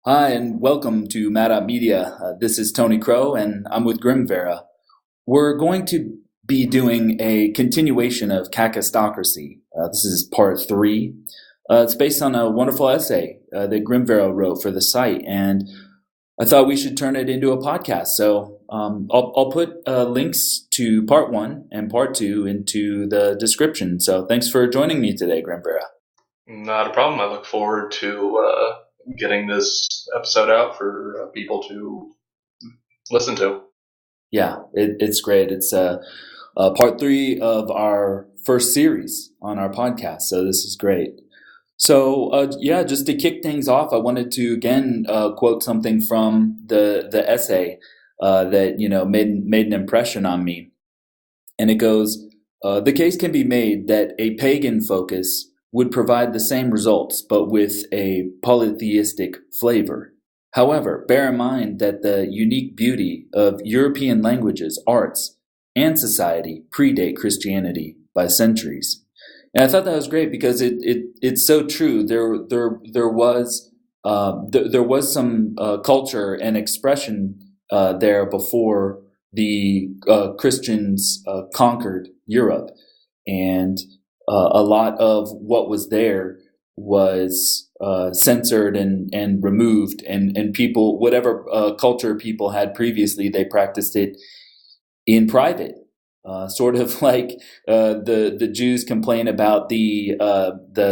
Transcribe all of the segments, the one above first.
Hi, and welcome to Mad Media. This is Tony Crow, and I'm with Grimvera. We're going to be doing a continuation of Kakistocracy. This is part three. It's based on a wonderful essay that Grimvera wrote for the site, and I thought we should turn it into a podcast. So I'll put links to part one and part two into the description. So thanks for joining me today, Grimvera. Not a problem. I look forward to getting this episode out for people to listen to. Yeah, it's great. It's part three of our first series on our podcast. So this is great. So just to kick things off, I wanted to again quote something from the essay that made an impression on me, and it goes: "The case can be made that a pagan focus would provide the same results, but with a polytheistic flavor. However, bear in mind that the unique beauty of European languages, arts, and society predate Christianity by centuries." And I thought that was great because it's so true. There was some culture and expression there before the Christians conquered Europe, and a lot of what was there was censored and removed, and people, whatever culture people had previously, they practiced it in private. Sort of like the Jews complain about the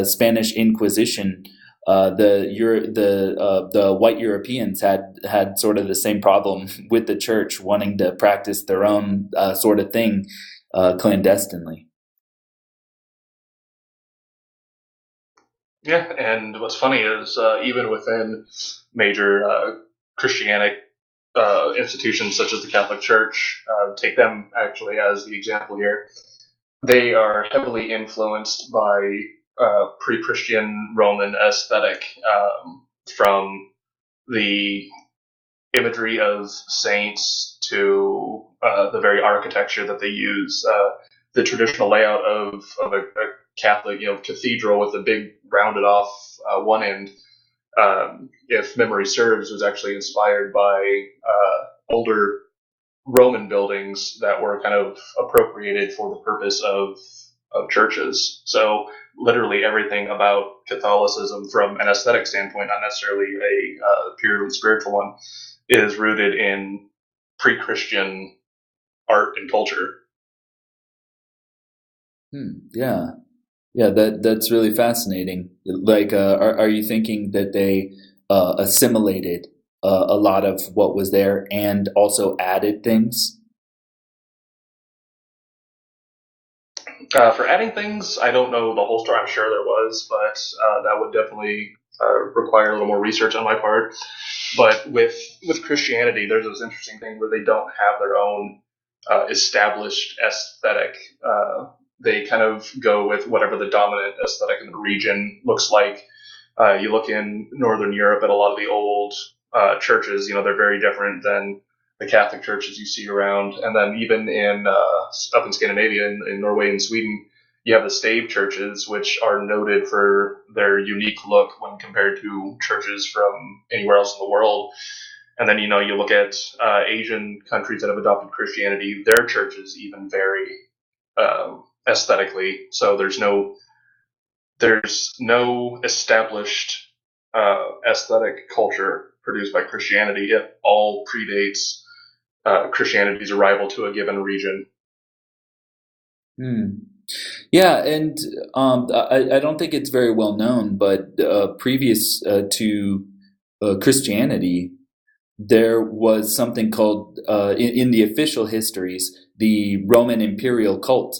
Spanish Inquisition. The white Europeans had sort of the same problem with the church wanting to practice their own sort of thing clandestinely. Yeah, and what's funny is even within major Christianic institutions such as the Catholic Church, take them actually as the example here, they are heavily influenced by pre-Christian Roman aesthetic, from the imagery of saints to the very architecture that they use. The traditional layout of a Catholic, cathedral with a big rounded off one end, if memory serves, was actually inspired by older Roman buildings that were kind of appropriated for the purpose of churches. So literally everything about Catholicism, from an aesthetic standpoint, not necessarily a purely spiritual one, is rooted in pre-Christian art and culture. Yeah. Yeah, that's really fascinating. Like, are you thinking that they assimilated a lot of what was there and also added things? For adding things, I don't know the whole story. I'm sure there was, but that would definitely require a little more research on my part. But with Christianity, there's this interesting thing where they don't have their own established aesthetic. They kind of go with whatever the dominant aesthetic in the region looks like. You look in Northern Europe at a lot of the old churches, they're very different than the Catholic churches you see around. And then even in up in Scandinavia, in Norway and Sweden, you have the stave churches, which are noted for their unique look when compared to churches from anywhere else in the world. And then, you look at Asian countries that have adopted Christianity, their churches even vary aesthetically. So there's no established aesthetic culture produced by Christianity. It all predates Christianity's arrival to a given region. Hmm. Yeah, and I don't think it's very well known, but previous to Christianity, there was something called, in the official histories, the Roman imperial cult.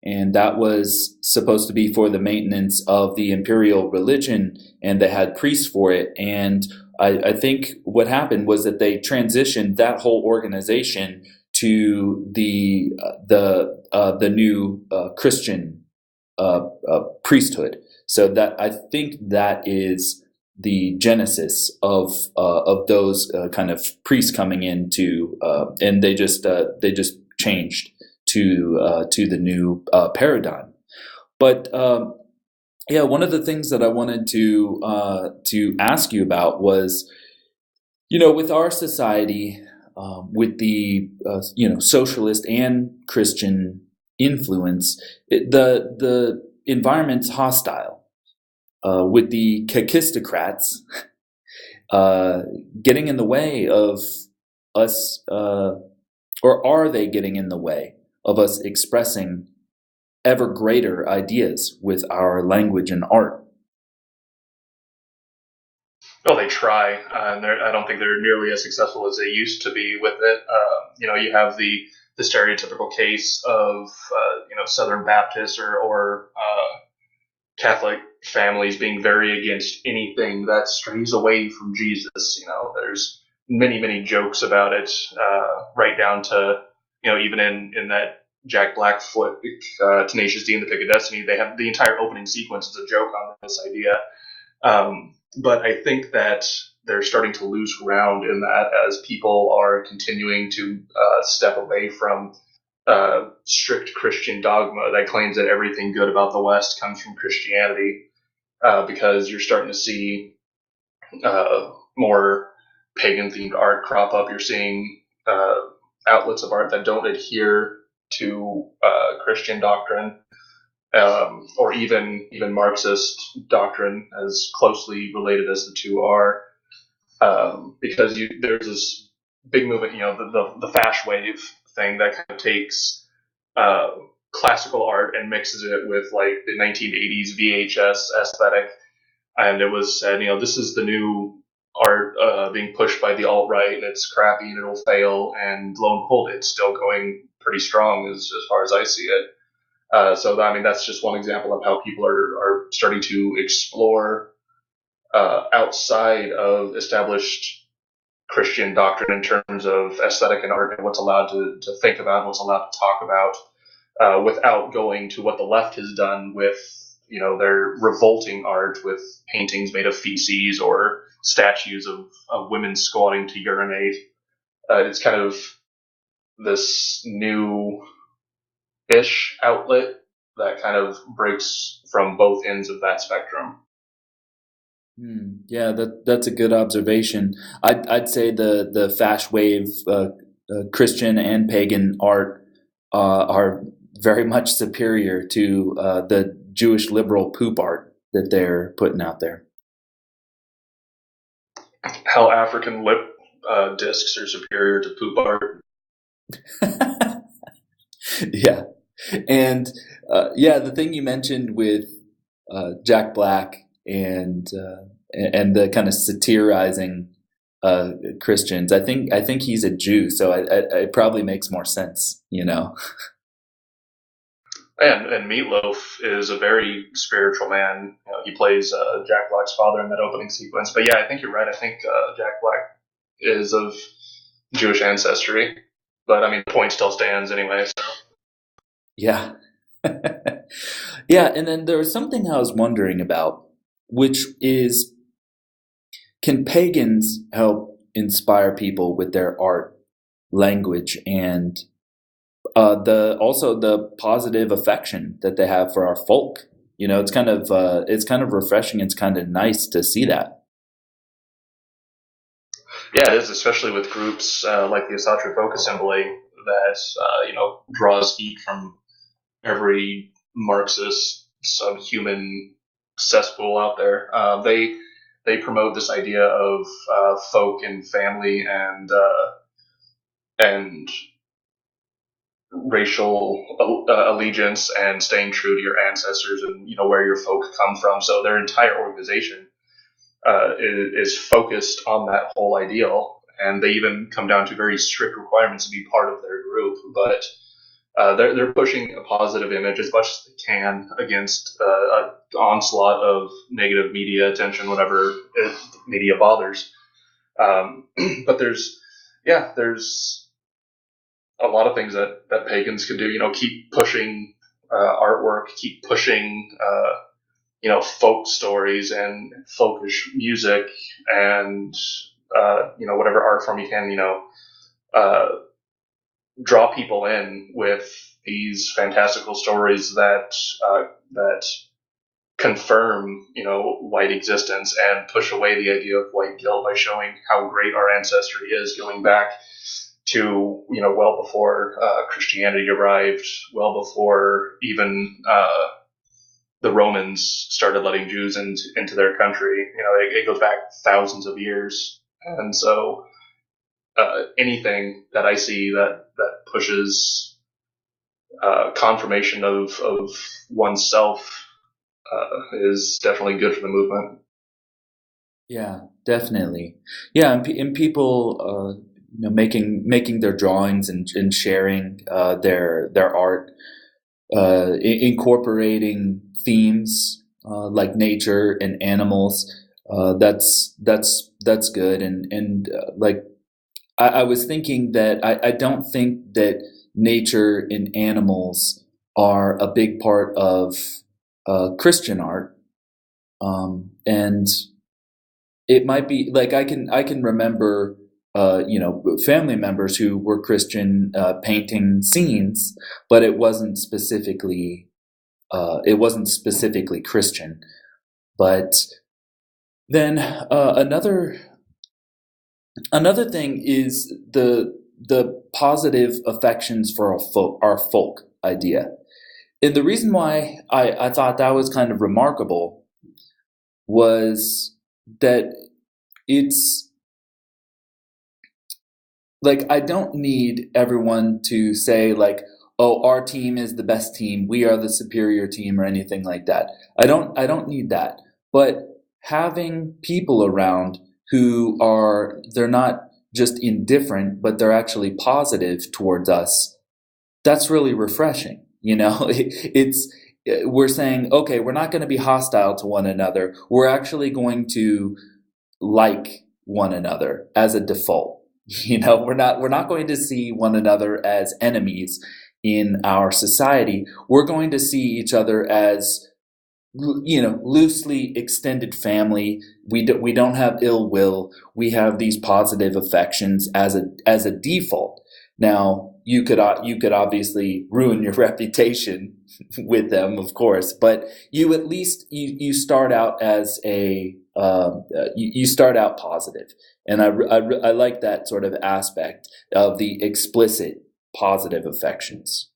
And that was supposed to be for the maintenance of the imperial religion, and they had priests for it. And I think what happened was that they transitioned that whole organization to the new Christian priesthood. So that, I think, that is the genesis of those kind of priests coming into, and they just changed to the new paradigm. But one of the things that I wanted to ask you about was, With our society, with the socialist and Christian influence, the environment's hostile. With the Kakistocrats getting in the way of us, or are they getting in the way of us expressing ever greater ideas with our language and art? Well, they try, and I don't think they're nearly as successful as they used to be with it. You have the stereotypical case of Southern Baptists or Catholic families being very against anything that strays away from Jesus. There's many jokes about it, right down to even in that Jack Black flick, Tenacious D and the Pick of Destiny, they have the entire opening sequence as a joke on this idea. But I think that they're starting to lose ground in that as people are continuing to step away from strict Christian dogma that claims that everything good about the West comes from Christianity, because you're starting to see more pagan themed art crop up. You're seeing outlets of art that don't adhere to Christian doctrine, or even Marxist doctrine, as closely related as the two are, because there's this big movement, the fash wave thing that kind of takes uh, classical art and mixes it with like the 1980s VHS aesthetic, and it was said, this is the new art being pushed by the alt right, and it's crappy and it'll fail, and lo and behold, it's still going pretty strong as far as I see it. So I mean, that's just one example of how people are starting to explore outside of established Christian doctrine in terms of aesthetic and art and what's allowed to think about, what's allowed to talk about, without going to what the left has done with their revolting art with paintings made of feces or statues of women squatting to urinate. It's kind of this new ish outlet that kind of breaks from both ends of that spectrum. Yeah, that's a good observation. I'd say the fash wave, Christian and pagan art, are very much superior to the Jewish liberal poop art that they're putting out there. How African lip discs are superior to poop art. Yeah, and yeah, the thing you mentioned with Jack Black and the kind of satirizing Christians, I think he's a Jew, so it probably makes more sense. And Meatloaf is a very spiritual man. He plays Jack Black's father in that opening sequence. But yeah, I think you're right. I think Jack Black is of Jewish ancestry. But I mean, the point still stands anyway. So. Yeah. Yeah, and then there was something I was wondering about, which is, can pagans help inspire people with their art, language, and the positive affection that they have for our folk? It's kind of refreshing. It's kind of nice to see that. Yeah, it is, especially with groups like the Asatru Folk Assembly that draws heat from every Marxist subhuman cesspool out there. They promote this idea of folk and family and racial allegiance and staying true to your ancestors and where your folk come from. So their entire organization is focused on that whole ideal, and they even come down to very strict requirements to be part of their group. But they're pushing a positive image as much as they can against an onslaught of negative media attention whenever media bothers. Um, but there's a lot of things that pagans can do. Keep pushing artwork, keep pushing folk stories and folkish music, and whatever art form you can. Uh, Draw people in with these fantastical stories that confirm, white existence and push away the idea of white guilt by showing how great our ancestry is, going back to, well before Christianity arrived, well before even the Romans started letting Jews into their country. It goes back thousands of years. And so anything that I see that pushes confirmation of oneself is definitely good for the movement. Yeah, definitely. Yeah, and people, making their drawings and sharing their art, incorporating themes like nature and animals. That's good. And like I was thinking that I don't think that nature and animals are a big part of Christian art. And it might be like I can remember family members who were Christian painting scenes, but it wasn't specifically Christian. But then another thing is the positive affections for our folk idea. And the reason why I thought that was kind of remarkable was that it's like I don't need everyone to say like, oh, our team is the best team, we are the superior team, or anything like that. I don't need that. But having people around they're not just indifferent, but they're actually positive towards us, that's really refreshing. It's we're saying, okay, we're not going to be hostile to one another. We're actually going to like one another as a default. We're not going to see one another as enemies in our society. We're going to see each other as loosely extended family. We don't have ill will. We have these positive affections as a default. Now, you could obviously ruin your reputation with them, of course, but you at least you start out as you start out positive, and I like that sort of aspect of the explicit positive affections.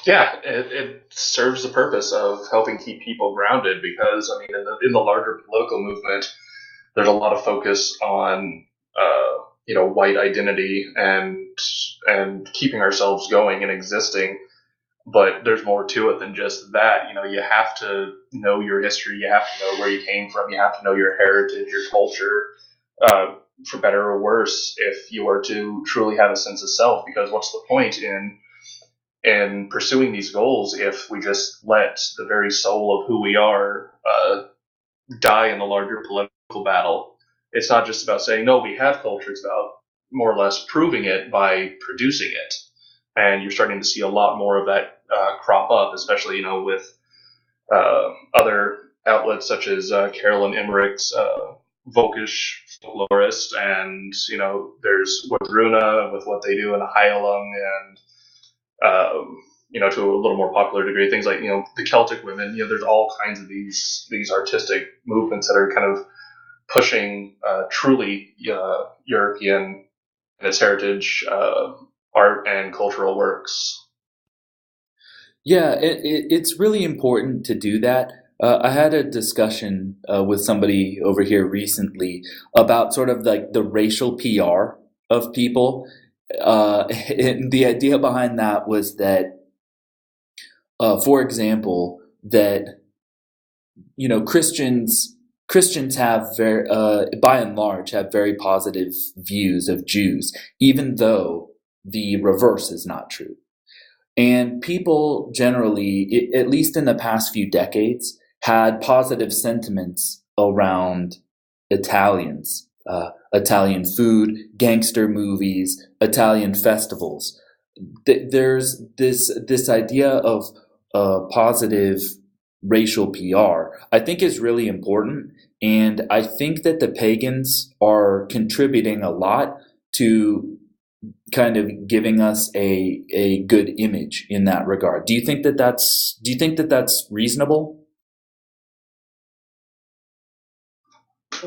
Yeah, it serves the purpose of helping keep people grounded because, I mean, in the larger political movement, there's a lot of focus on, white identity and keeping ourselves going and existing. But there's more to it than just that. You have to know your history. You have to know where you came from. You have to know your heritage, your culture, for better or worse, if you are to truly have a sense of self. Because what's the point in pursuing these goals if we just let the very soul of who we are die in the larger political battle? It's not just about saying, no, we have culture. It's about more or less proving it by producing it. And you're starting to see a lot more of that crop up, especially, with other outlets such as Carolyn Emmerich's Volkish folklorist, and, there's with Runa, with what they do in Heilung, and to a little more popular degree, things like the Celtic women. There's all kinds of these artistic movements that are kind of pushing truly European and its heritage art and cultural works. Yeah, it's really important to do that. I had a discussion with somebody over here recently about sort of like the racial PR of people. And the idea behind that was that, for example, that Christians have by and large, have very positive views of Jews, even though the reverse is not true. And people generally, at least in the past few decades, had positive sentiments around Italians, Italian food, gangster movies, Italian festivals. There's this idea of positive racial PR, I think, is really important. And I think that the pagans are contributing a lot to kind of giving us a good image in that regard. Do you think that that's reasonable?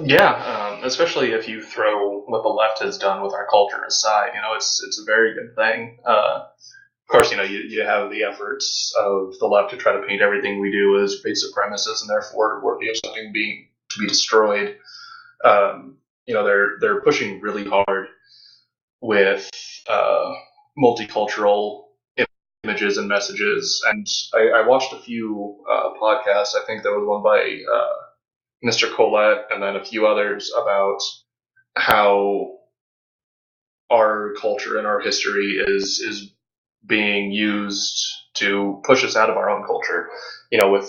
Yeah, especially if you throw what the left has done with our culture aside, it's a very good thing. Of course, you have the efforts of the left to try to paint everything we do as white supremacists and therefore worthy of something being to be destroyed. They're pushing really hard with multicultural images and messages. And I watched a few podcasts. I think there was one by Mr. Colette and then a few others about how our culture and our history is being used to push us out of our own culture. With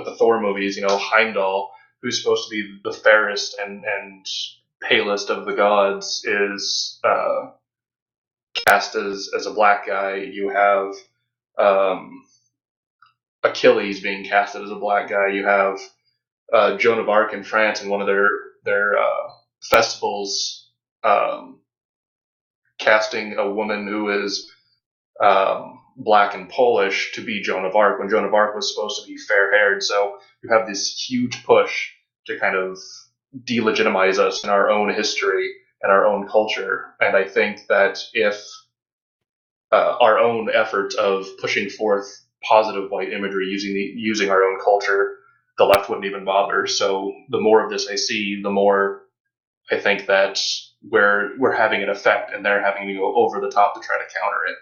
the Thor movies, Heimdall, who's supposed to be the fairest and palest of the gods, is cast as a black guy. You have Achilles being casted as a black guy. You have Joan of Arc in France in one of their festivals, casting a woman who is black and Polish to be Joan of Arc when Joan of Arc was supposed to be fair-haired. So you have this huge push to kind of delegitimize us in our own history and our own culture. And I think that if our own effort of pushing forth positive white imagery using our own culture, the left wouldn't even bother. So the more of this I see, the more I think that we're having an effect, and they're having to go over the top to try to counter it.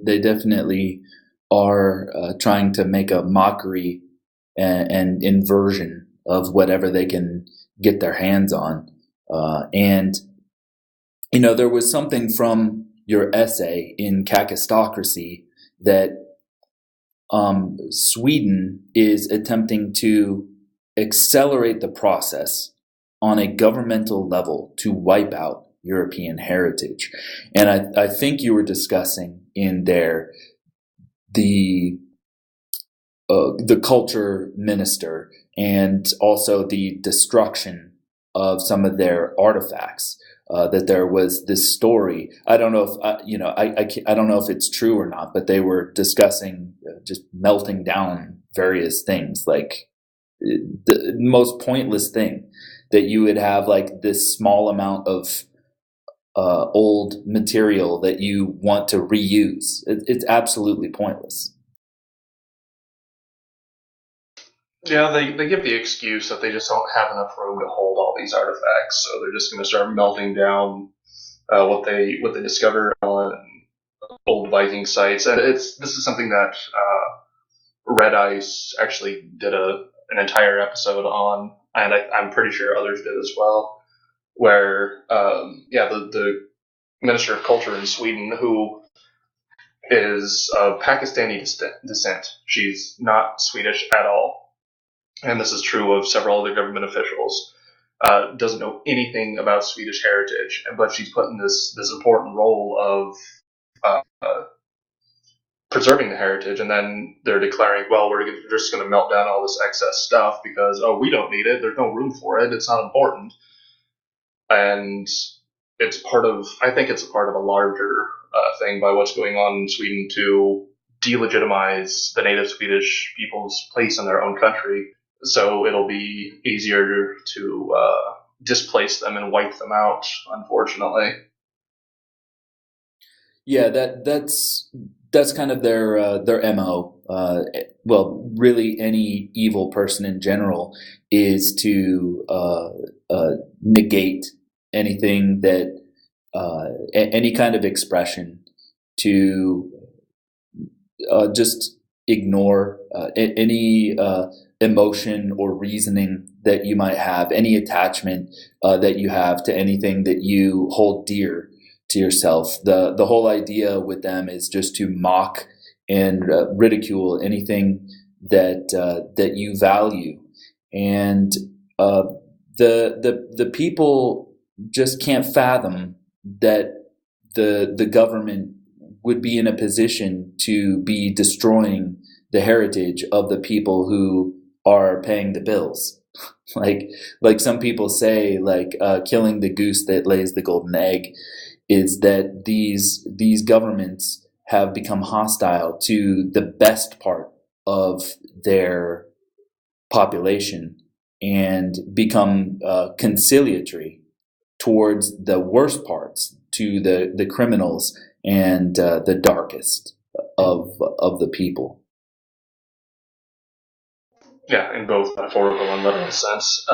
They definitely are trying to make a mockery and inversion of whatever they can get their hands on. And there was something from your essay in Kakistocracy that Sweden is attempting to accelerate the process on a governmental level to wipe out European heritage. And I think you were discussing in there the culture minister and also the destruction of some of their artifacts. That there was this story. I don't know if I don't know if it's true or not, but they were discussing just melting down various things, like the most pointless thing, that you would have like this small amount of old material that you want to reuse. It's absolutely pointless. Yeah, they give the excuse that they just don't have enough room to hold all these artifacts, so they're just going to start melting down what they discover on old Viking sites. And this is something that Red Ice actually did an entire episode on, and I'm pretty sure others did as well. Where the Minister of Culture in Sweden, who is of Pakistani descent, she's not Swedish at all. And this is true of several other government officials, doesn't know anything about Swedish heritage, but she's put in this important role of preserving the heritage, and then they're declaring, well, we're just going to melt down all this excess stuff because, we don't need it, there's no room for it, it's not important. And I think it's a part of a larger thing by what's going on in Sweden to delegitimize the native Swedish people's place in their own country. So it'll be easier to displace them and wipe them out, unfortunately. Yeah, that's kind of their MO. Well, really, any evil person in general is to negate anything that any kind of expression, to just ignore any emotion or reasoning that you might have, any attachment that you have to anything that you hold dear to yourself. The whole idea with them is just to mock and ridicule anything that you value, and the people just can't fathom that the government would be in a position to be destroying the heritage of the people who are paying the bills. Like some people say, like killing the goose that lays the golden egg, is that these governments have become hostile to the best part of their population and become conciliatory towards the worst parts, to the criminals and the darkest of the people. Yeah, in both metaphorical and literal sense.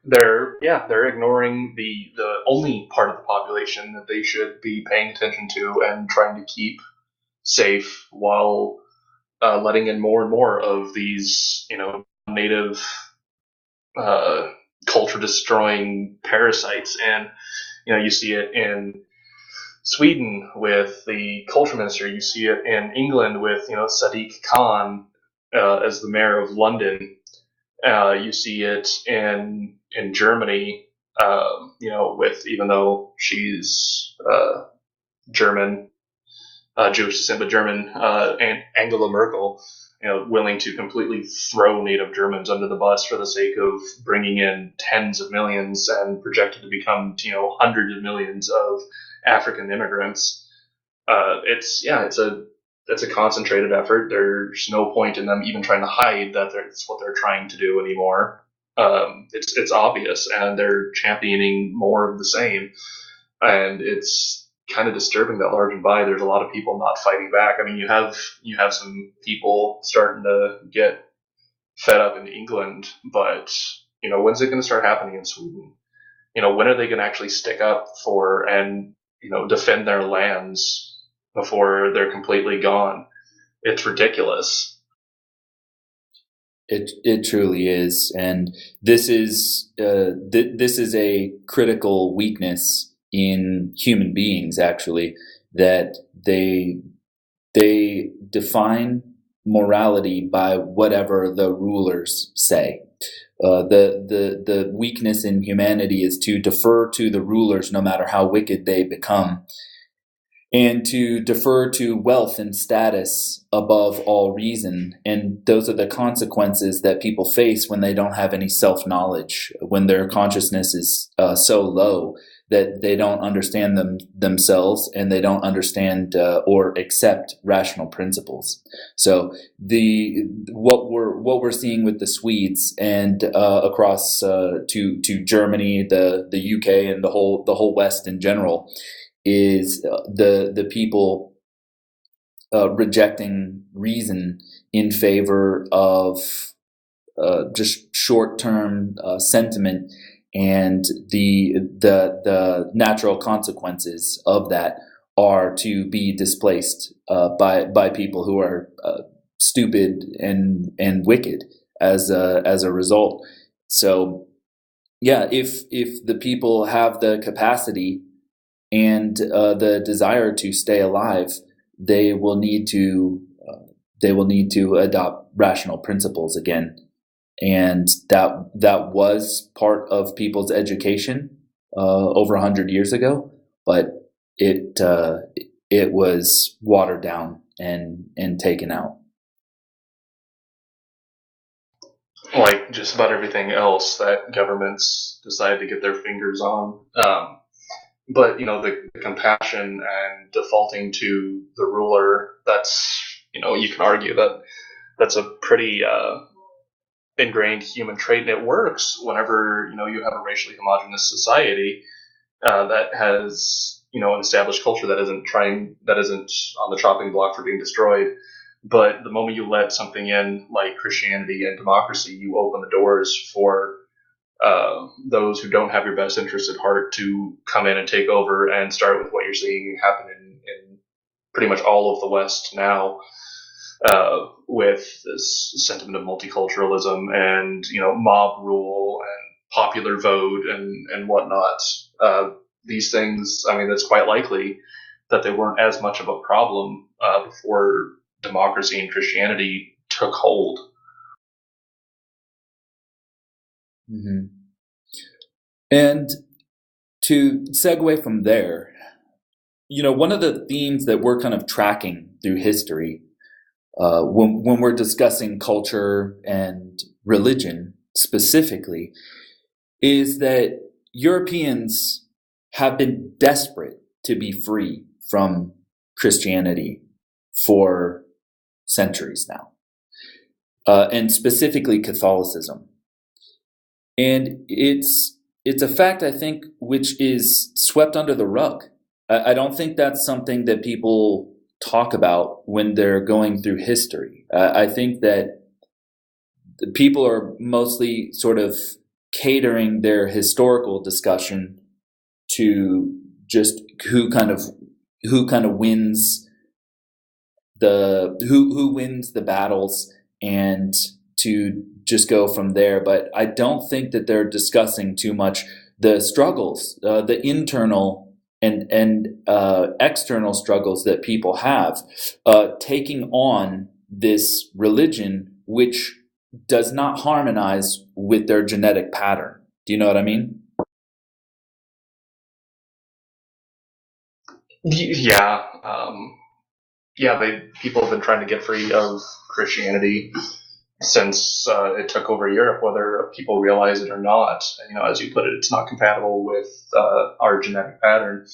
They're ignoring the only part of the population that they should be paying attention to and trying to keep safe, while letting in more and more of these, native culture destroying parasites. And you see it in Sweden with the culture minister. You see it in England with Sadiq Khan as the mayor of London. You see it in Germany, with, even though she's German, Jewish descent, but German, and Angela Merkel, willing to completely throw native Germans under the bus for the sake of bringing in tens of millions and projected to become, hundreds of millions of African immigrants. It's a concentrated effort. There's no point in them even trying to hide that it's what they're trying to do anymore. It's obvious, and they're championing more of the same. And it's kind of disturbing that large and wide there's a lot of people not fighting back. I mean, you have some people starting to get fed up in England, but when's it going to start happening in Sweden? When are they going to actually stick up for and defend their lands before they're completely gone? It's ridiculous. It truly is, and this is a critical weakness in human beings, actually, that they define morality by whatever the rulers say. The weakness in humanity is to defer to the rulers, no matter how wicked they become, and to defer to wealth and status above all reason. And those are the consequences that people face when they don't have any self-knowledge, when their consciousness is so low that they don't understand themselves, and they don't understand or accept rational principles. So what we're seeing with the Swedes and across to Germany, the UK, and the whole West in general, is the people rejecting reason in favor of just short-term sentiment, and the natural consequences of that are to be displaced by people who are stupid and wicked as a result. So yeah, if the people have the capacity and the desire to stay alive, they will need to adopt rational principles again, and that was part of people's education over 100 years ago, but it was watered down and taken out. Like just about everything else that governments decide to get their fingers on. But the compassion and defaulting to the ruler, that's you can argue that that's a pretty ingrained human trait, and it works whenever you have a racially homogenous society that has an established culture that isn't on the chopping block for being destroyed. But the moment you let something in like Christianity and democracy, you open the doors for those who don't have your best interest at heart to come in and take over and start with what you're seeing happen in pretty much all of the West now, with this sentiment of multiculturalism and mob rule and popular vote and whatnot. These things, I mean, it's quite likely that they weren't as much of a problem before democracy and Christianity took hold. Mm-hmm. And to segue from there, one of the themes that we're kind of tracking through history when we're discussing culture and religion specifically is that Europeans have been desperate to be free from Christianity for centuries now, and specifically Catholicism. And it's a fact, I think, which is swept under the rug. I don't think that's something that people talk about when they're going through history. I think that people are mostly sort of catering their historical discussion to just who kind of wins who wins the battles, and to just go from there. But I don't think that they're discussing too much the struggles, the internal and external struggles that people have taking on this religion, which does not harmonize with their genetic pattern. Do you know what I mean? Yeah, people have been trying to get free of Christianity since it took over Europe, whether people realize it or not. As you put it, it's not compatible with our genetic pattern.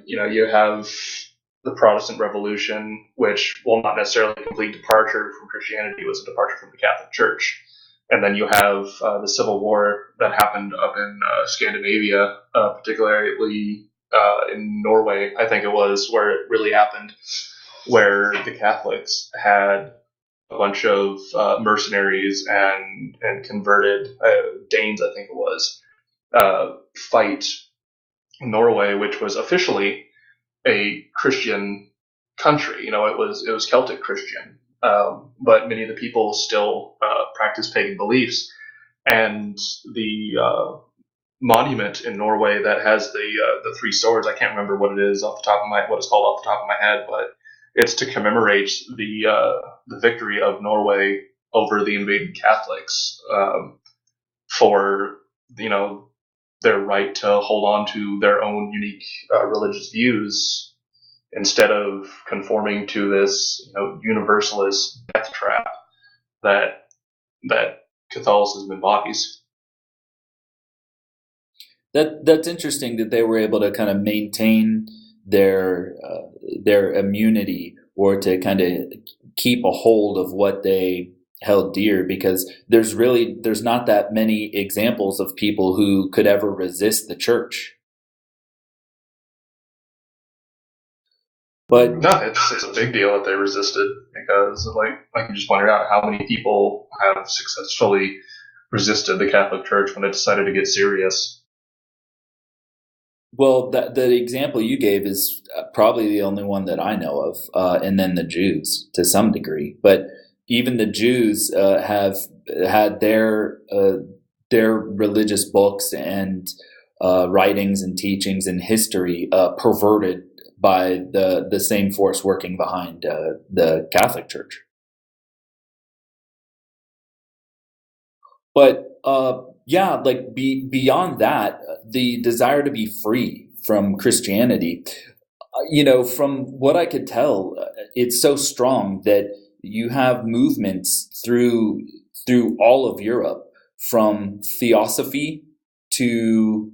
You have the Protestant Revolution, which, while not necessarily a complete departure from Christianity, was a departure from the Catholic Church. And then you have the Civil War that happened up in Scandinavia, particularly in Norway, I think it was, where it really happened, where the Catholics had a bunch of mercenaries and converted Danes, I think it was, fight Norway, which was officially a Christian country. It was Celtic Christian, but many of the people still practice pagan beliefs. And the monument in Norway that has the three swords, I can't remember what it is what it's called off the top of my head, but it's to commemorate the victory of Norway over the invaded Catholics, for their right to hold on to their own unique religious views instead of conforming to this universalist death trap that Catholicism embodies. That's interesting that they were able to kind of maintain their immunity, or to kind of keep a hold of what they held dear, because there's not that many examples of people who could ever resist the church. But no, it's a big deal that they resisted, because like you just pointed out, how many people have successfully resisted the Catholic Church when it decided to get serious? Well, the example you gave is probably the only one that I know of, and then the Jews to some degree. But even the Jews have had their religious books and writings and teachings and history perverted by the same force working behind the Catholic Church. But beyond that, the desire to be free from Christianity, from what I could tell, it's so strong that you have movements through all of Europe, from theosophy to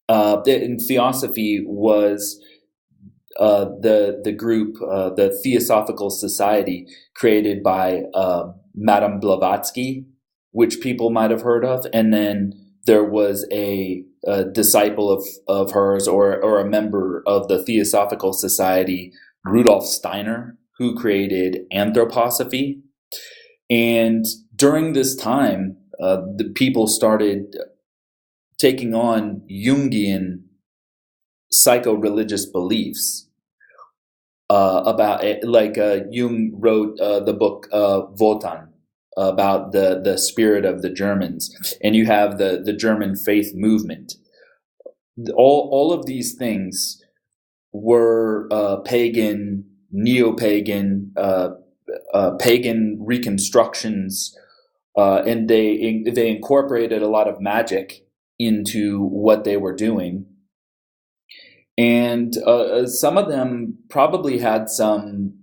and theosophy was the group, the Theosophical Society, created by Madame Blavatsky, which people might have heard of. And then there was a disciple of hers, or a member of the Theosophical Society, Rudolf Steiner, who created anthroposophy. And during this time, the people started taking on Jungian psycho-religious beliefs about it. Jung wrote the book Wotan, about the spirit of the Germans, and you have the German faith movement. All of these things were pagan, neo-pagan, pagan reconstructions, and they incorporated a lot of magic into what they were doing. And some of them probably had some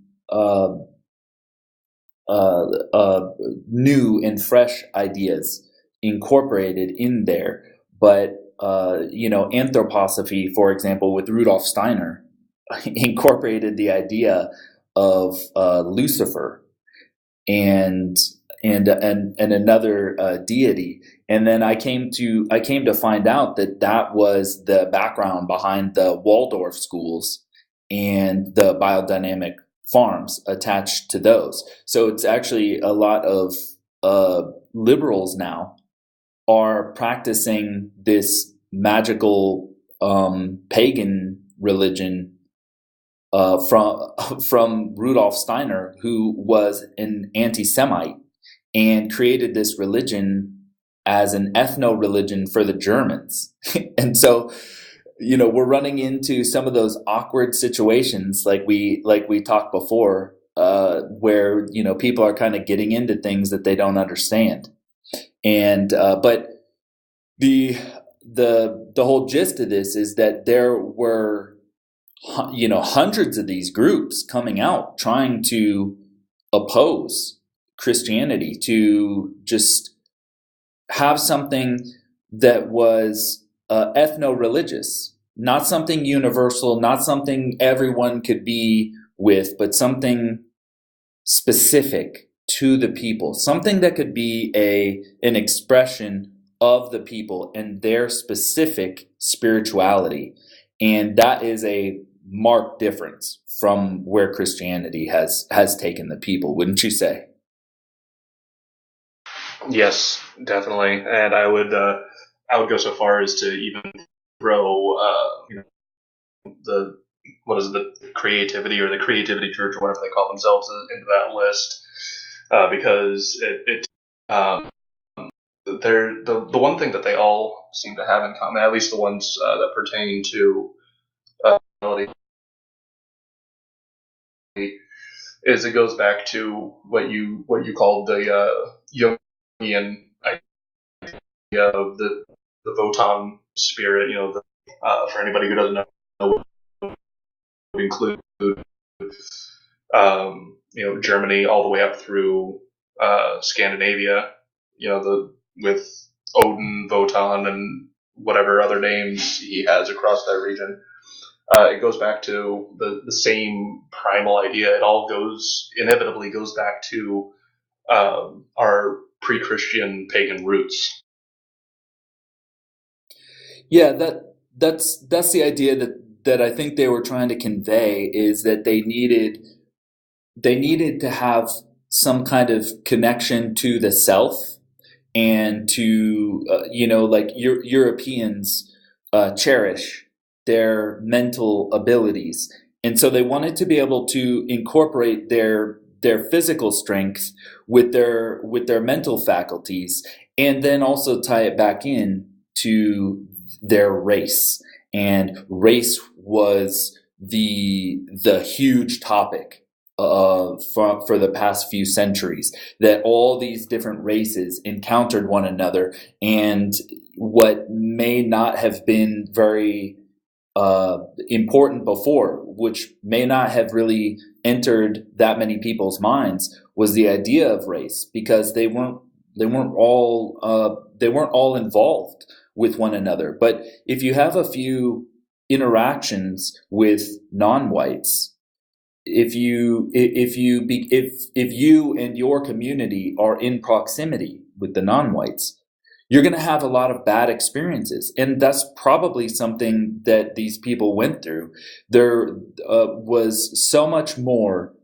new and fresh ideas incorporated in there. But anthroposophy, for example, with Rudolf Steiner, incorporated the idea of Lucifer and another deity. And then I came to find out that was the background behind the Waldorf schools and the biodynamic farms attached to those. So it's actually a lot of liberals now are practicing this magical pagan religion from Rudolf Steiner, who was an anti-Semite and created this religion as an ethno-religion for the Germans. And so, we're running into some of those awkward situations like we talked before, where, people are kind of getting into things that they don't understand. And but the whole gist of this is that there were hundreds of these groups coming out trying to oppose Christianity, to just have something that was ethno-religious, not something universal, not something everyone could be with, but something specific to the people, something that could be an expression of the people and their specific spirituality. And that is a marked difference from where Christianity has taken the people, wouldn't you say? Yes, definitely. And I would go so far as to even throw the creativity or the creativity church or whatever they call themselves into that list, because they're the one thing that they all seem to have in common, at least the ones that pertain to reality, is it goes back to what you called the Jungian idea of the Wotan spirit. For anybody who doesn't know, would include Germany all the way up through Scandinavia. With Odin, Wotan, and whatever other names he has across that region. It goes back to the same primal idea. It all inevitably goes back to our pre-Christian pagan roots. Yeah, that's the idea that I think they were trying to convey, is that they needed to have some kind of connection to the self, and to like Europeans cherish their mental abilities, and so they wanted to be able to incorporate their physical strength with their mental faculties, and then also tie it back in to their race. And race was the huge topic for the past few centuries, that all these different races encountered one another, and what may not have been very important before, which may not have really entered that many people's minds, was the idea of race, because they weren't all involved with one another. But if you have a few interactions with non-whites, if you and your community are in proximity with the non-whites, you're going to have a lot of bad experiences. And that's probably something that these people went through. There was so much more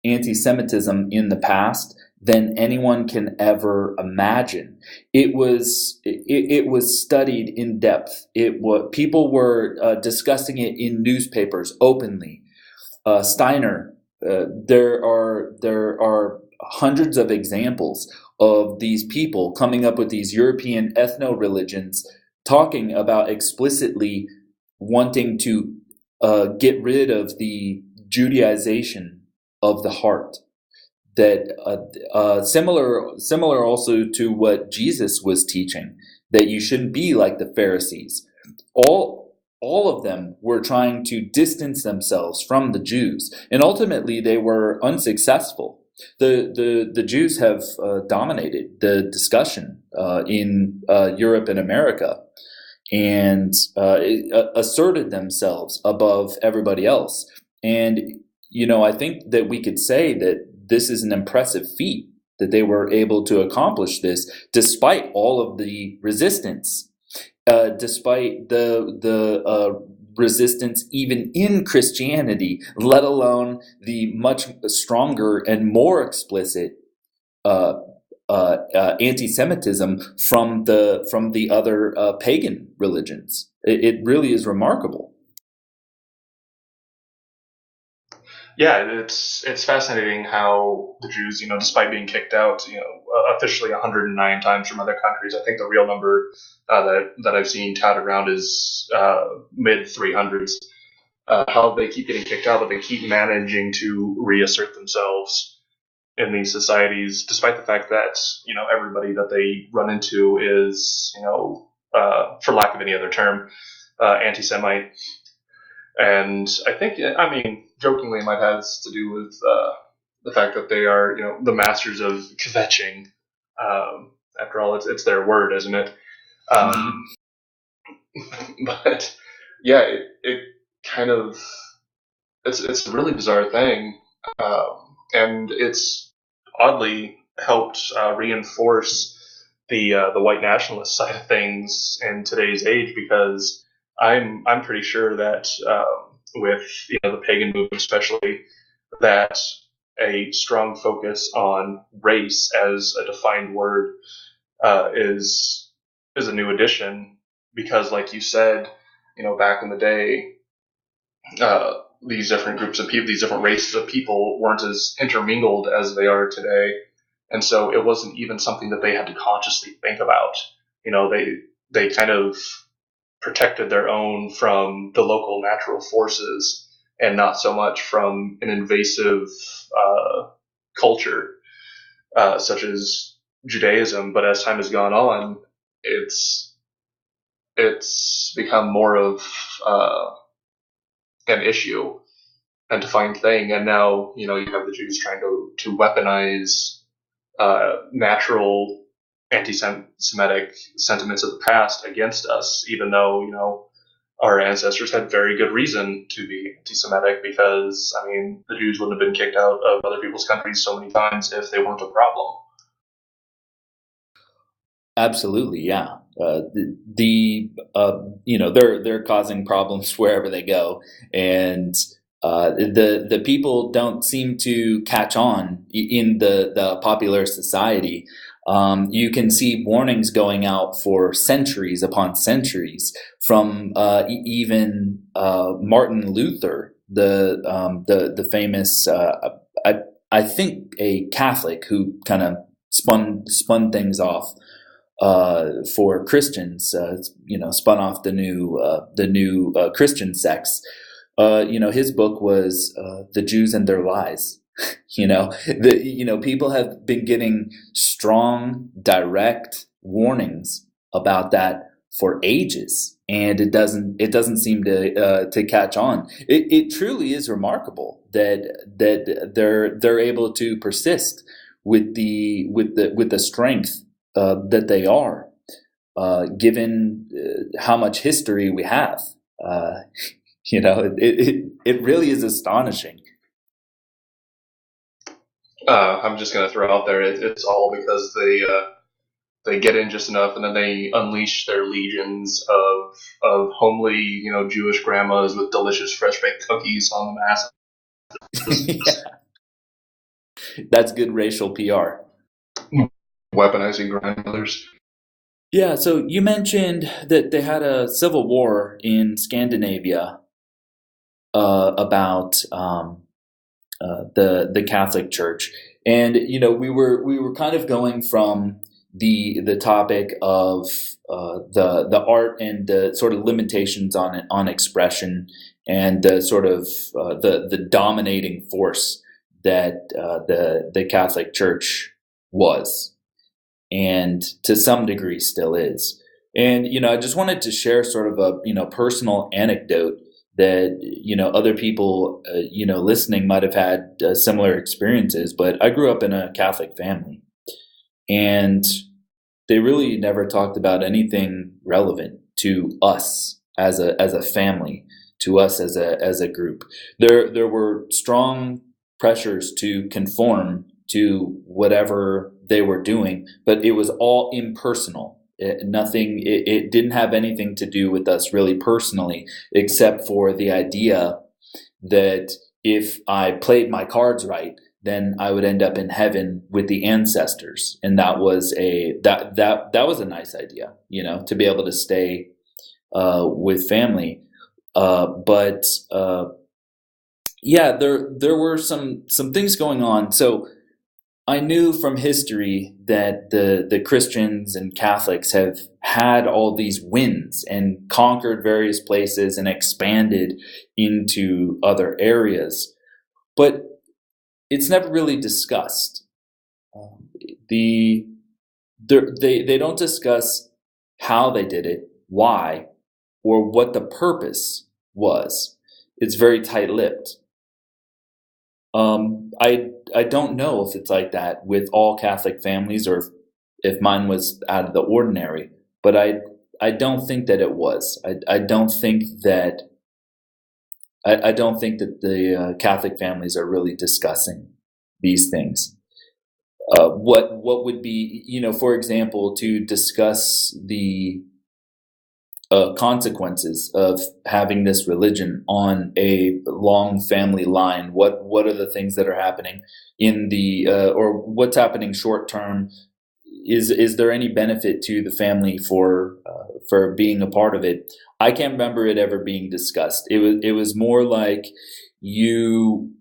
anti-Semitism in the past than anyone can ever imagine. It was studied in depth. People were discussing it in newspapers openly. Steiner, there are hundreds of examples of these people coming up with these European ethno-religions, talking about explicitly wanting to get rid of the Judaization of the heart. That similar also to what Jesus was teaching, that you shouldn't be like the Pharisees. All of them were trying to distance themselves from the Jews, and ultimately they were unsuccessful. The Jews have dominated the discussion in Europe and America, and asserted themselves above everybody else. And I think that we could say that this is an impressive feat, that they were able to accomplish this despite all of the resistance, despite the resistance even in Christianity, let alone the much stronger and more explicit anti-Semitism from the other pagan religions. It really is remarkable. Yeah, it's fascinating how the Jews, despite being kicked out, officially 109 times from other countries. I think the real number that I've seen touted around is mid 300s. How they keep getting kicked out, but they keep managing to reassert themselves in these societies, despite the fact that everybody that they run into is for lack of any other term, anti-Semite. And I think, jokingly, it might have to do with the fact that they are, the masters of kvetching. After all, it's their word, isn't it? But yeah, it kind of it's a really bizarre thing, and it's oddly helped reinforce the white nationalist side of things in today's age, because I'm pretty sure that with the pagan movement especially, that a strong focus on race as a defined word is a new addition, because like you said, back in the day, these different groups of people, these different races of people weren't as intermingled as they are today. And so it wasn't even something that they had to consciously think about. They kind of protected their own from the local natural forces, and not so much from an invasive culture such as Judaism. But as time has gone on, it's become more of an issue and defined thing. And now you have the Jews trying to weaponize natural anti-Semitic sentiments of the past against us, even though our ancestors had very good reason to be anti-Semitic, because the Jews wouldn't have been kicked out of other people's countries so many times if they weren't a problem. Absolutely, yeah. They're causing problems wherever they go, and the people don't seem to catch on in the popular society. You can see warnings going out for centuries upon centuries from even Martin Luther, the famous I think a Catholic who kind of spun things off for Christians, spun off the new Christian sects. His book was The Jews and Their Lies. People have been getting strong, direct warnings about that for ages, and it doesn't seem to catch on. It truly is remarkable that they're able to persist with the strength that they are, given how much history we have. It really is astonishing. I'm just going to throw out there, it's all because they get in just enough, and then they unleash their legions of homely, Jewish grandmas with delicious fresh baked cookies on the masses. Yeah. That's good racial PR. Weaponizing grandmothers. Yeah, so you mentioned that they had a civil war in Scandinavia about the Catholic Church, and we were kind of going from the topic of the art and the sort of limitations on expression, and the sort of the dominating force that the Catholic Church was, and to some degree still is. And I just wanted to share sort of a personal anecdote that, other people, listening might have had similar experiences, but I grew up in a Catholic family, and they really never talked about anything relevant to us as a family, to us as a group. There were strong pressures to conform to whatever they were doing, but it was all impersonal. It didn't have anything to do with us really personally, except for the idea that if I played my cards right, then I would end up in heaven with the ancestors, and that was a nice idea, to be able to stay with family. But yeah, there were some things going on. So I knew from history that the Christians and Catholics have had all these wins and conquered various places and expanded into other areas, but it's never really discussed. They don't discuss how they did it, why, or what the purpose was. It's very tight-lipped. I don't know if it's like that with all Catholic families, or if mine was out of the ordinary, but I don't think that it was. I don't think that the Catholic families are really discussing these things. What would be, for example, to discuss the consequences of having this religion on a long family line? What are the things that are happening in the or what's happening short term? Is there any benefit to the family for being a part of it? I can't remember it ever being discussed. It was more like you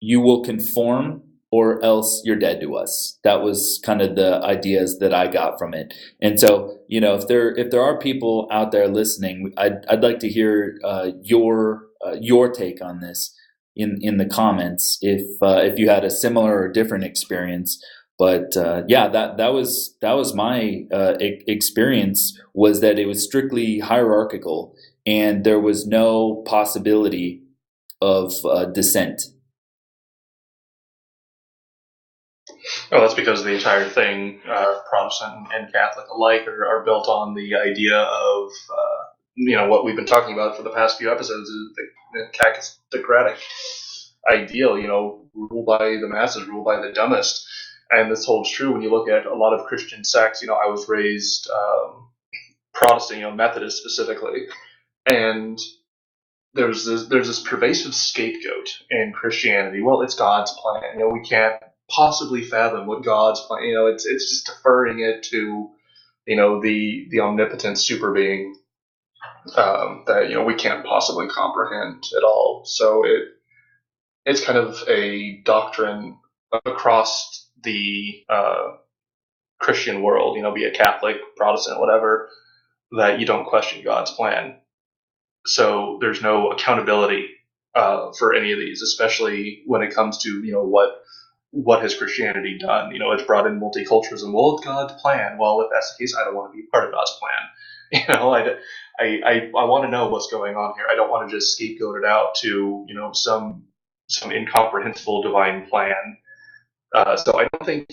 will conform or else you're dead to us. That was kind of the ideas that I got from it. And so, if there are people out there listening, I'd like to hear your take on this in the comments, if you had a similar or different experience. But yeah, that was my experience, was that it was strictly hierarchical and there was no possibility of dissent. Oh, that's because the entire thing, Protestant and Catholic alike, are built on the idea of, what we've been talking about for the past few episodes, is the Kakistocratic ideal, rule by the masses, rule by the dumbest. And this holds true when you look at a lot of Christian sects. I was raised Protestant, Methodist specifically, and there's this pervasive scapegoat in Christianity. Well, it's God's plan. We can't possibly fathom what God's plan. It's just deferring it to, the omnipotent super being that we can't possibly comprehend at all. So it's kind of a doctrine across the Christian world, be it Catholic, Protestant, whatever, that you don't question God's plan. So there's no accountability for any of these, especially when it comes to what has Christianity done. It's brought in multiculturalism. Well, it's God's plan. Well, if that's the case, I don't want to be part of God's plan. I want to know what's going on here. I don't want to just scapegoat it out to some incomprehensible divine plan. So I don't think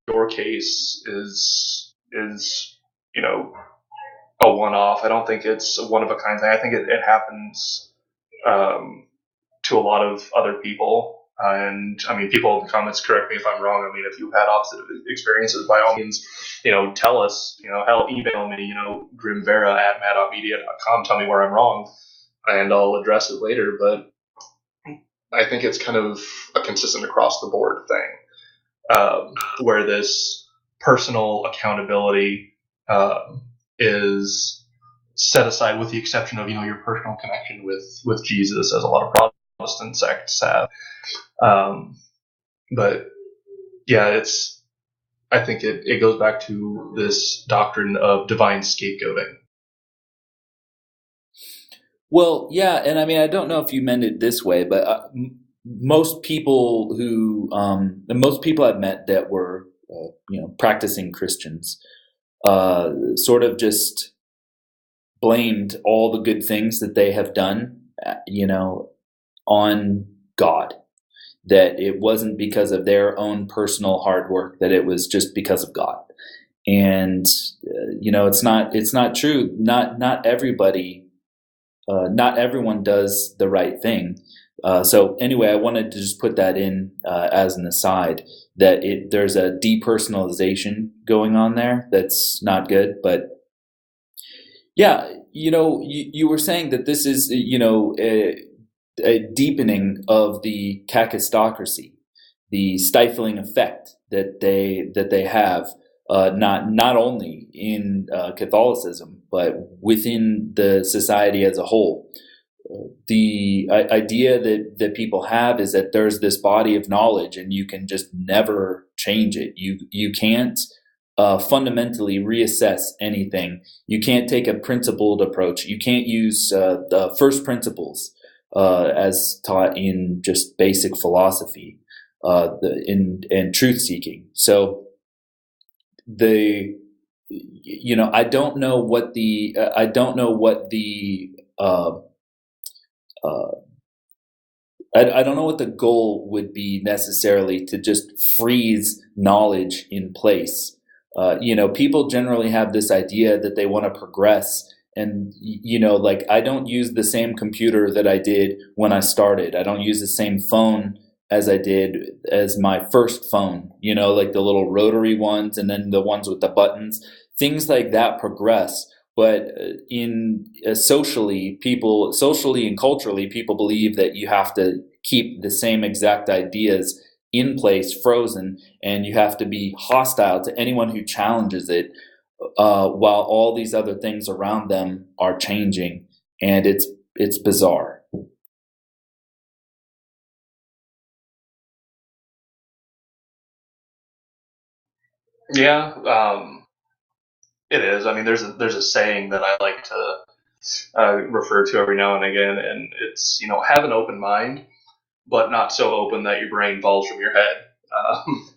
your case is a one-off. I don't think it's a one-of-a-kind thing. I think it happens to a lot of other people. And people in the comments, correct me if I'm wrong. If you've had opposite experiences, by all means, tell us. Hell, email me. Grimvera at madopmedia.com. Tell me where I'm wrong, and I'll address it later. But I think it's kind of a consistent across the board thing, where this personal accountability is set aside, with the exception of your personal connection with Jesus, as a lot of Protestant sects have. But yeah, I think it goes back to this doctrine of divine scapegoating. Well, yeah, and I don't know if you meant it this way, but most people I've met that were practicing Christians sort of just blamed all the good things that they have done on God, that it wasn't because of their own personal hard work, that it was just because of God. And it's not true. Not everybody, not everyone does the right thing. So anyway, I wanted to just put that in as an aside, that there's a depersonalization going on there that's not good. But yeah, you were saying that this is a deepening of the Kakistocracy, the stifling effect that they have, not only in Catholicism but within the society as a whole. The idea that people have is that there's this body of knowledge and you can just never change it. You can't fundamentally reassess anything. You can't take a principled approach. You can't use the first principles as taught in just basic philosophy, in truth seeking. So I don't know what the I don't know what the goal would be necessarily to just freeze knowledge in place. People generally have this idea that they want to progress. And, like, I don't use the same computer that I did when I started. I don't use the same phone as I did as my first phone, like the little rotary ones and then the ones with the buttons. Things like that progress. But socially and culturally, people believe that you have to keep the same exact ideas in place, frozen, and you have to be hostile to anyone who challenges it, while all these other things around them are changing, and it's bizarre. Yeah, it is. I mean, there's a saying that I like to refer to every now and again, and it's have an open mind, but not so open that your brain falls from your head. Um,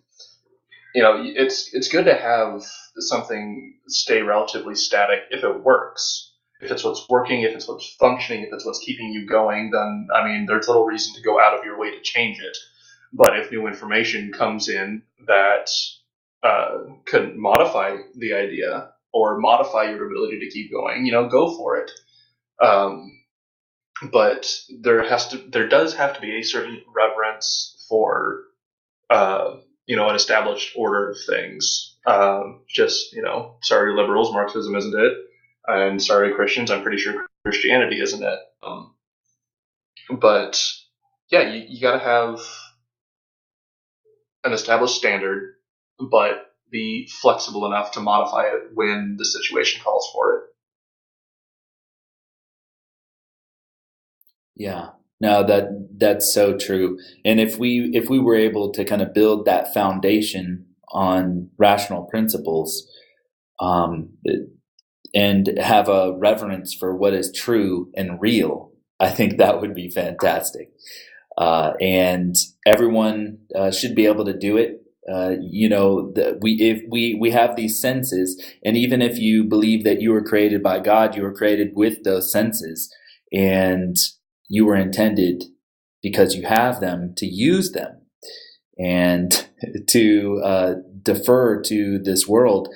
it's good to have something stay relatively static if it works. If it's what's working, if it's what's functioning, if it's what's keeping you going, then I mean, there's little reason to go out of your way to change it. But if new information comes in that could modify the idea or modify your ability to keep going, go for it. Um, but there does have to be a certain reverence for an established order of things. Just sorry liberals, Marxism isn't it, and sorry Christians, I'm pretty sure Christianity isn't it. But yeah, you got to have an established standard, but be flexible enough to modify it when the situation calls for it. Yeah. No, that's so true. And if we were able to kind of build that foundation on rational principles, um, and have a reverence for what is true and real, I think that would be fantastic. And everyone should be able to do it. We have these senses, and even if you believe that you were created by God, you were created with those senses, and you were intended, because you have them, to use them and to defer to this world.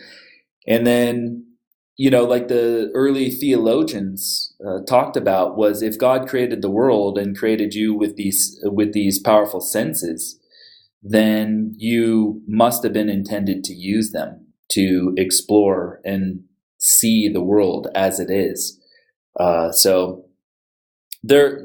And then, like the early theologians talked about, was if God created the world and created you with these powerful senses, then you must have been intended to use them to explore and see the world as it is. So there,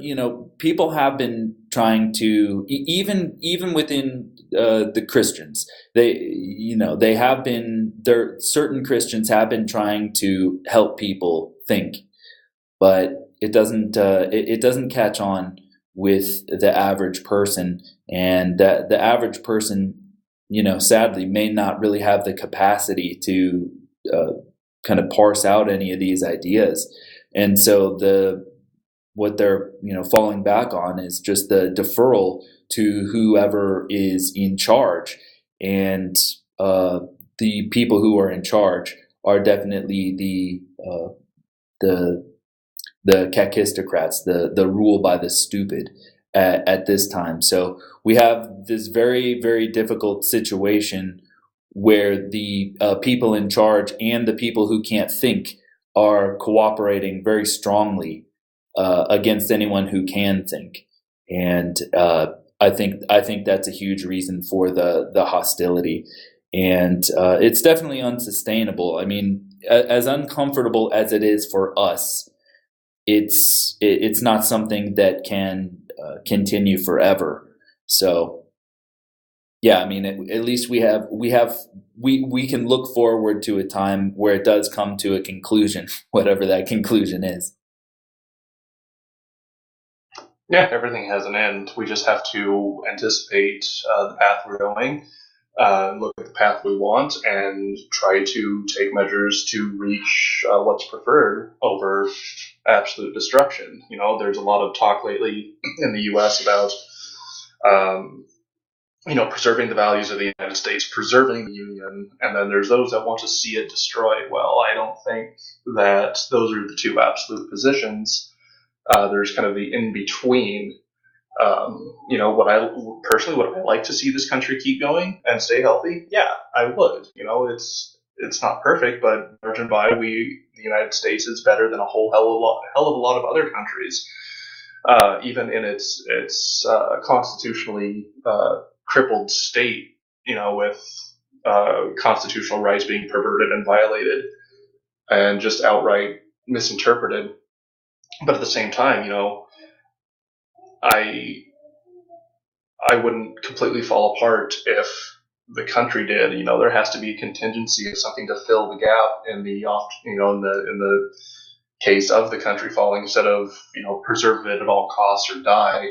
people have been trying to, even within the Christians, they have been there. Certain Christians have been trying to help people think, but it doesn't catch on with the average person, and that the average person, sadly, may not really have the capacity to kind of parse out any of these ideas, and so what they're falling back on is just the deferral to whoever is in charge, and the people who are in charge are definitely the the Kakistocrats, the rule by the stupid at this time. So we have this very, very difficult situation where the people in charge and the people who can't think are cooperating very strongly against anyone who can think. And I think that's a huge reason for the hostility, and it's definitely unsustainable. I mean, as uncomfortable as it is for us, it's not something that can continue forever. So yeah, I mean, at least we can look forward to a time where it does come to a conclusion, whatever that conclusion is. Yeah, everything has an end. We just have to anticipate the path we're going, look at the path we want, and try to take measures to reach what's preferred over absolute destruction. There's a lot of talk lately in the U.S. about, preserving the values of the United States, preserving the Union, and then there's those that want to see it destroyed. Well, I don't think that those are the two absolute positions. There's kind of the in between. What I like to see this country keep going and stay healthy. Yeah, I would. It's not perfect, but margin by the United States is better than a hell of a lot of other countries. Even in its constitutionally crippled state, with constitutional rights being perverted and violated and just outright misinterpreted. But at the same time, I wouldn't completely fall apart if the country did. There has to be a contingency of something to fill the gap in the case of the country falling, instead of preserve it at all costs or die.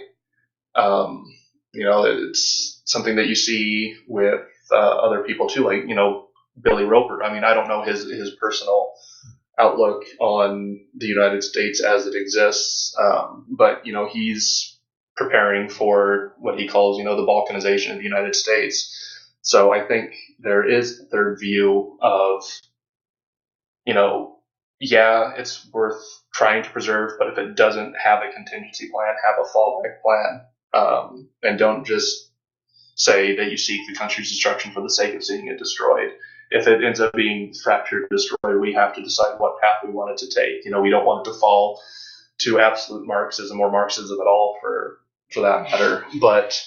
It's something that you see with other people too, like Billy Roper. I mean, I don't know his personal outlook on the United States as it exists, but he's preparing for what he calls the balkanization of the United States. So I think there is a third view of yeah, it's worth trying to preserve, but if it doesn't have a contingency plan, have a fallback plan, and don't just say that you seek the country's destruction for the sake of seeing it destroyed. If it ends up being fractured, destroyed, we have to decide what path we want it to take. We don't want it to fall to absolute Marxism or Marxism at all, for that matter. But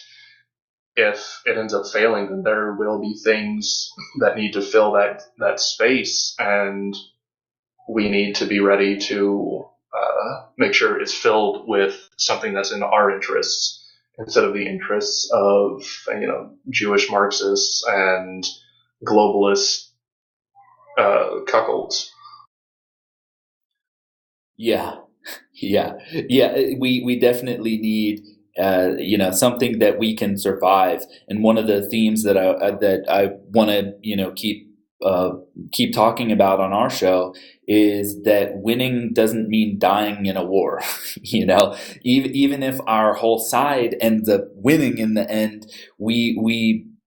if it ends up failing, then there will be things that need to fill that space, and we need to be ready to make sure it's filled with something that's in our interests, instead of the interests of Jewish Marxists and globalist cuckolds. Yeah, yeah, yeah. We definitely need something that we can survive. And one of the themes that I want to keep talking about on our show is that winning doesn't mean dying in a war. Even if our whole side ends up winning in the end, we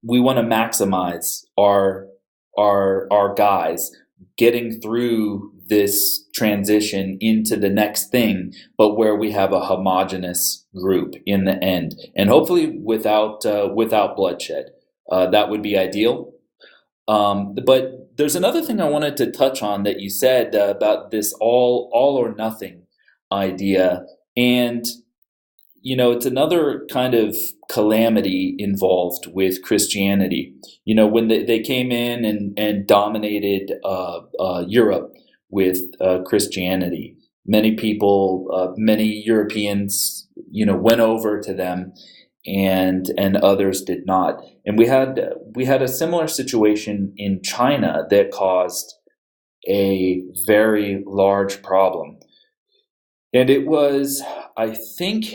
want to maximize our guys getting through this transition into the next thing, but where we have a homogenous group in the end, and hopefully without bloodshed. That would be ideal. But there's another thing I wanted to touch on that you said about this all or nothing idea, and it's another kind of calamity involved with Christianity. When they came in and dominated Europe with Christianity, many people, many Europeans, went over to them, and others did not. And we had a similar situation in China that caused a very large problem. And it was, I think,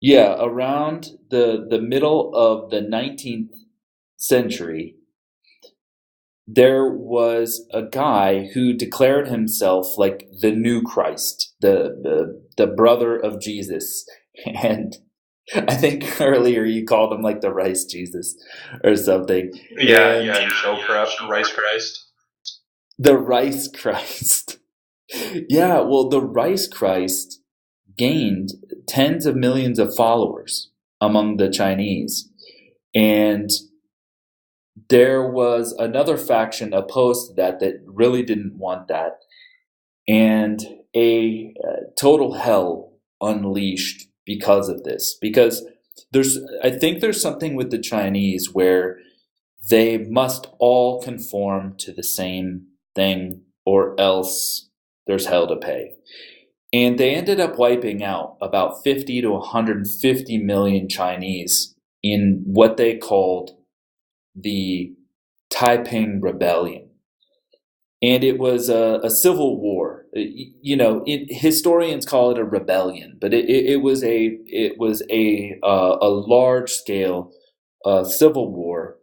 around the middle of the 19th century, there was a guy who declared himself like the new Christ, the brother of Jesus. And I think earlier you called him like the rice Jesus or something. Yeah, show prep, rice Christ. The rice Christ. Yeah, well, the Rice Christ gained tens of millions of followers among the Chinese. And there was another faction opposed to that that really didn't want that. And a total hell unleashed because of this. Because I think there's something with the Chinese where they must all conform to the same thing or else there's hell to pay. And they ended up wiping out about 50 to 150 million Chinese in what they called the Taiping Rebellion. And it was a civil war. Historians call it a rebellion, but it was a large scale civil war,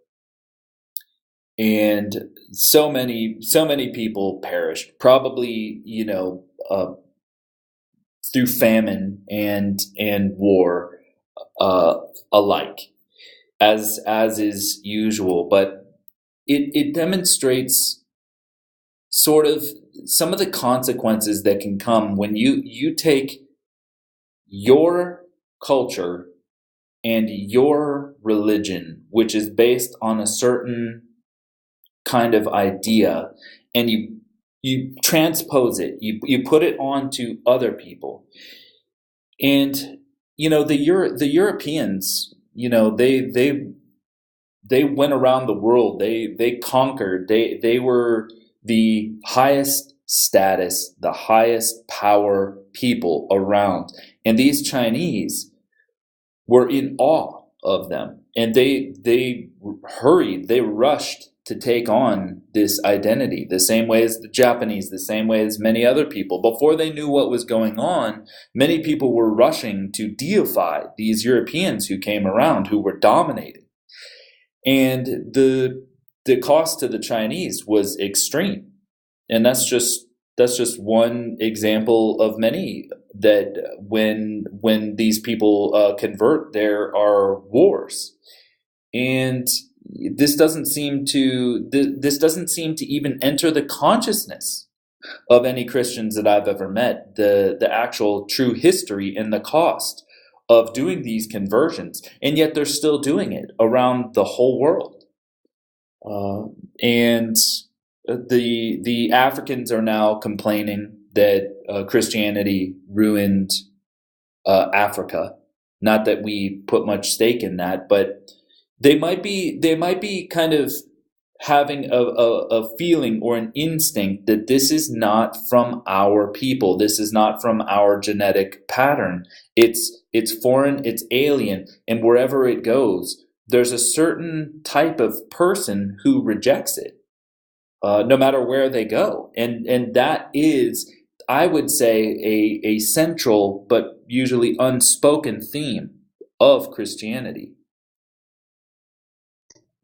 and so many people perished. Probably through famine and war alike, as is usual. But it demonstrates sort of some of the consequences that can come when you take your culture and your religion, which is based on a certain kind of idea, and you transpose it, you put it onto other people. And the Europeans, they went around the world. They conquered. They were the highest status, the highest power people around. And these Chinese were in awe of them. And they hurried, they rushed to take on this identity, the same way as the Japanese, the same way as many other people. Before they knew what was going on, many people were rushing to deify these Europeans who came around, who were dominating. And the cost to the Chinese was extreme. And that's just one example of many, that when these people convert, there are wars. And this doesn't seem to even enter the consciousness of any Christians that I've ever met, the actual true history and the cost of doing these conversions. And yet they're still doing it around the whole world. And the Africans are now complaining that Christianity ruined Africa. Not that we put much stake in that, but they might be kind of having a feeling or an instinct that this is not from our people. This is not from our genetic pattern. It's foreign, it's alien, and wherever it goes, there's a certain type of person who rejects it, no matter where they go. And that is, I would say, a central but usually unspoken theme of Christianity.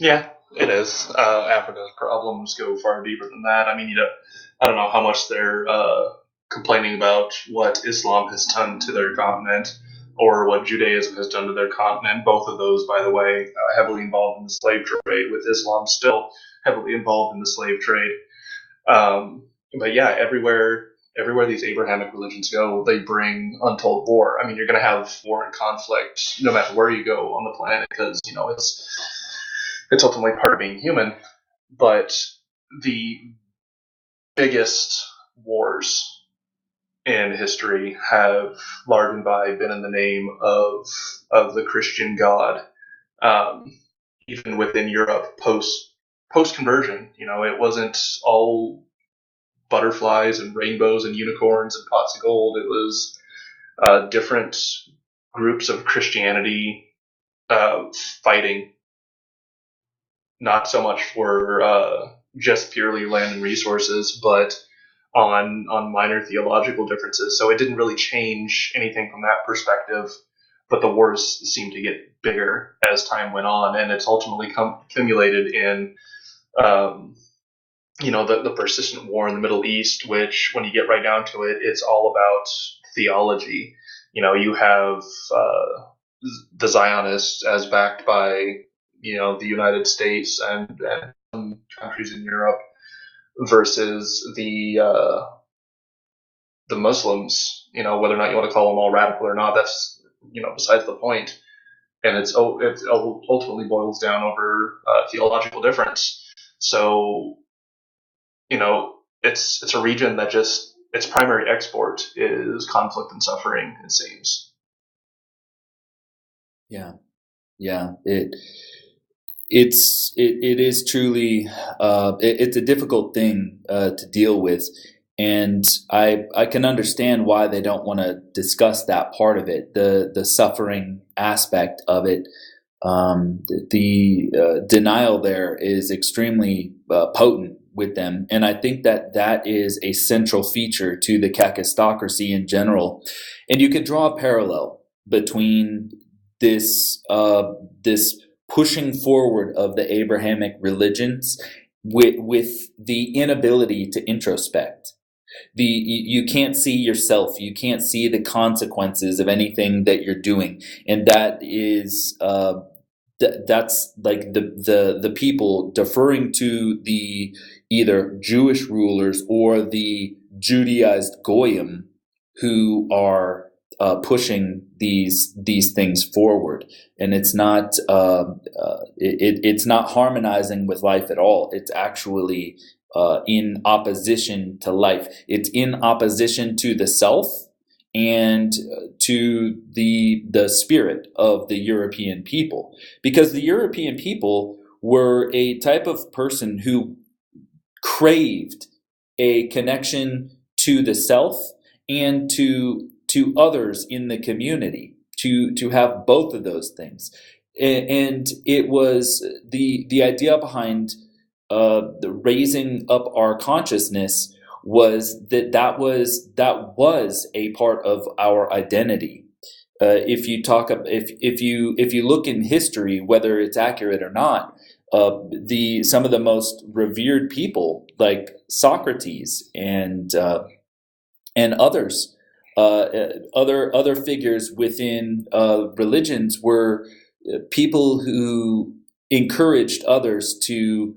Yeah, it is. Africa's problems go far deeper than that. I mean, I don't know how much they're complaining about what Islam has done to their continent or what Judaism has done to their continent. Both of those, by the way, heavily involved in the slave trade, with Islam still heavily involved in the slave trade. But yeah, everywhere these Abrahamic religions go, they bring untold war. I mean, you're going to have war and conflict no matter where you go on the planet, because it's ultimately part of being human. But the biggest wars in history have large and by been in the name of the Christian God. Even within Europe, post conversion, it wasn't all butterflies and rainbows and unicorns and pots of gold. It was different groups of Christianity fighting, not so much for just purely land and resources, but on minor theological differences. So it didn't really change anything from that perspective, but the wars seemed to get bigger as time went on, and it's ultimately accumulated in the persistent war in the Middle East, which, when you get right down to it, it's all about theology. You have the Zionists, as backed by the United States and some countries in Europe, versus the the Muslims, whether or not you want to call them all radical or not, that's besides the point. And it ultimately boils down over theological difference. So it's a region that just its primary export is conflict and suffering. It seems. Yeah, yeah. It is truly it's a difficult thing to deal with, and I can understand why they don't want to discuss that part of it, the suffering aspect of it. The denial there is extremely potent with them, and I think that is a central feature to the Kakistocracy in general. And you could draw a parallel between this pushing forward of the Abrahamic religions with the inability to introspect. You can't see yourself, you can't see the consequences of anything that you're doing, and that is that's like the people deferring to the either Jewish rulers or the Judaized goyim who are pushing these things forward, and it's not harmonizing with life at all. It's actually in opposition to life. It's in opposition to the self and to the spirit of the European people, because the European people were a type of person who craved a connection to the self and to others in the community, to have both of those things. And it was the idea behind the raising up our consciousness was that was a part of our identity. If you look in history, whether it's accurate or not, some of the most revered people like Socrates and others, other figures within religions were people who encouraged others to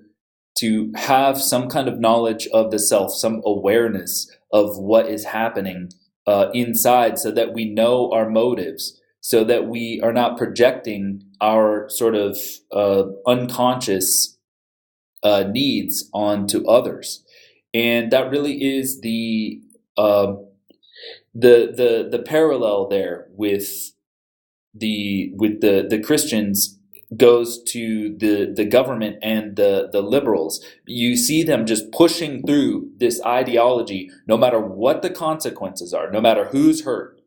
have some kind of knowledge of the self, some awareness of what is happening inside, so that we know our motives, so that we are not projecting our sort of unconscious needs onto others. And that really is the parallel there with the Christians goes to the government and the liberals. You see them just pushing through this ideology, no matter what the consequences are, no matter who's hurt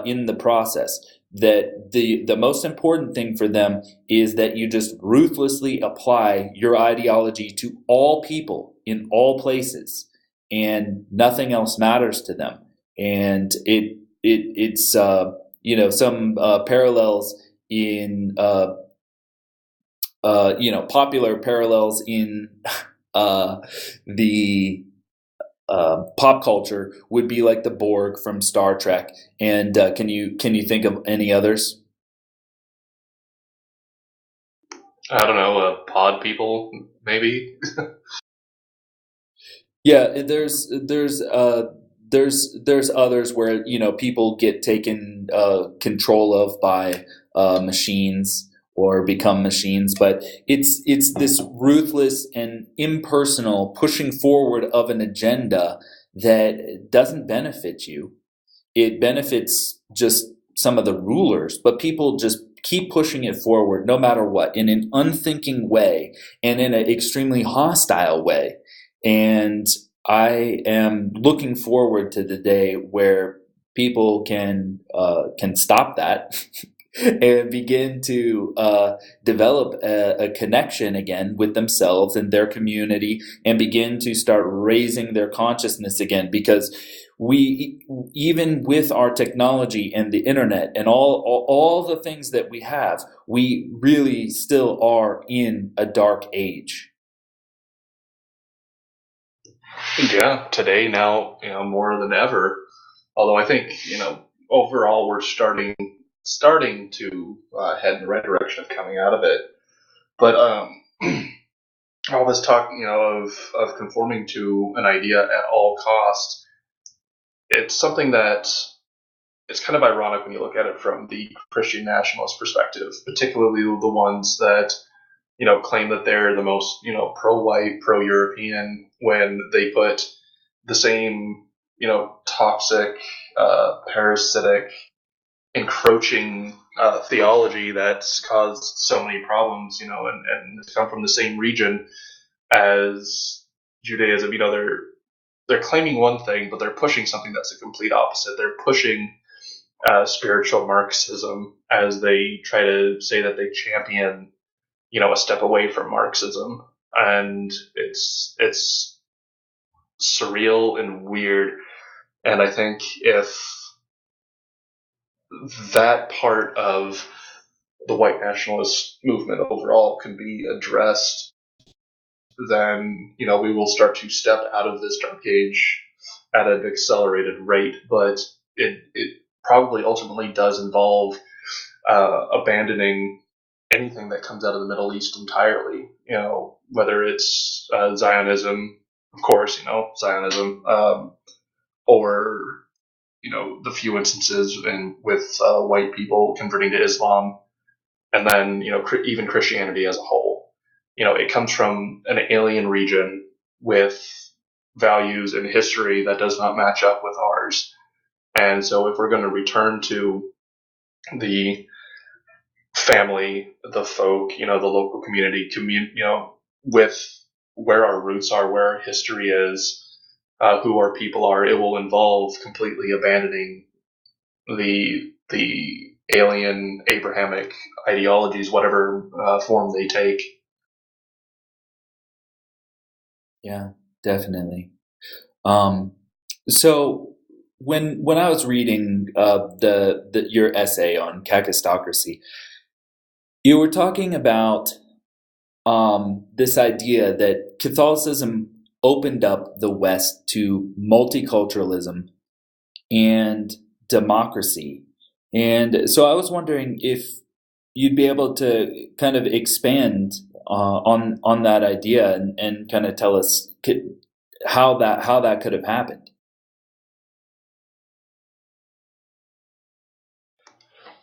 in the process. That the most important thing for them is that you just ruthlessly apply your ideology to all people in all places, and nothing else matters to them. And it's some parallels in popular parallels in the pop culture would be like the Borg from Star Trek. And can you think of any others? I don't know, pod people maybe. Yeah, there's others where people get taken control of by machines or become machines, but it's this ruthless and impersonal pushing forward of an agenda that doesn't benefit you. It benefits just some of the rulers, but people just keep pushing it forward no matter what, in an unthinking way and in an extremely hostile way. And I am looking forward to the day where people can stop that and begin to develop a connection again with themselves and their community, and begin to start raising their consciousness again. Because we, even with our technology and the internet and all the things that we have, we really still are in a dark age. Yeah, today now, more than ever. Although I think, overall we're starting to head in the right direction of coming out of it. But all this talk, of conforming to an idea at all costs, it's something that it's kind of ironic when you look at it from the Christian nationalist perspective, particularly the ones that claim that they're the most pro-white, pro-European, when they put the same toxic, parasitic, encroaching theology that's caused so many problems, and come from the same region as Judaism. They're claiming one thing, but they're pushing something that's a complete opposite. They're pushing spiritual Marxism as they try to say that they champion, a step away from Marxism, and it's surreal and weird. And I think if that part of the white nationalist movement overall can be addressed, then we will start to step out of this dark age at an accelerated rate. But it probably ultimately does involve abandoning anything that comes out of the Middle East entirely. Whether it's Zionism, of course, Zionism, or the few instances with white people converting to Islam, and then even Christianity as a whole. It comes from an alien region with values and history that does not match up with ours. And so if we're going to return to the family, the folk, the local community, with where our roots are, where our history is, who our people are, it will involve completely abandoning the alien Abrahamic ideologies, whatever form they take. Yeah, definitely. So when I was reading your essay on Kakistocracy, you were talking about this idea that Catholicism opened up the West to multiculturalism and democracy. And so I was wondering if you'd be able to kind of expand on that idea and kind of tell us how that could have happened.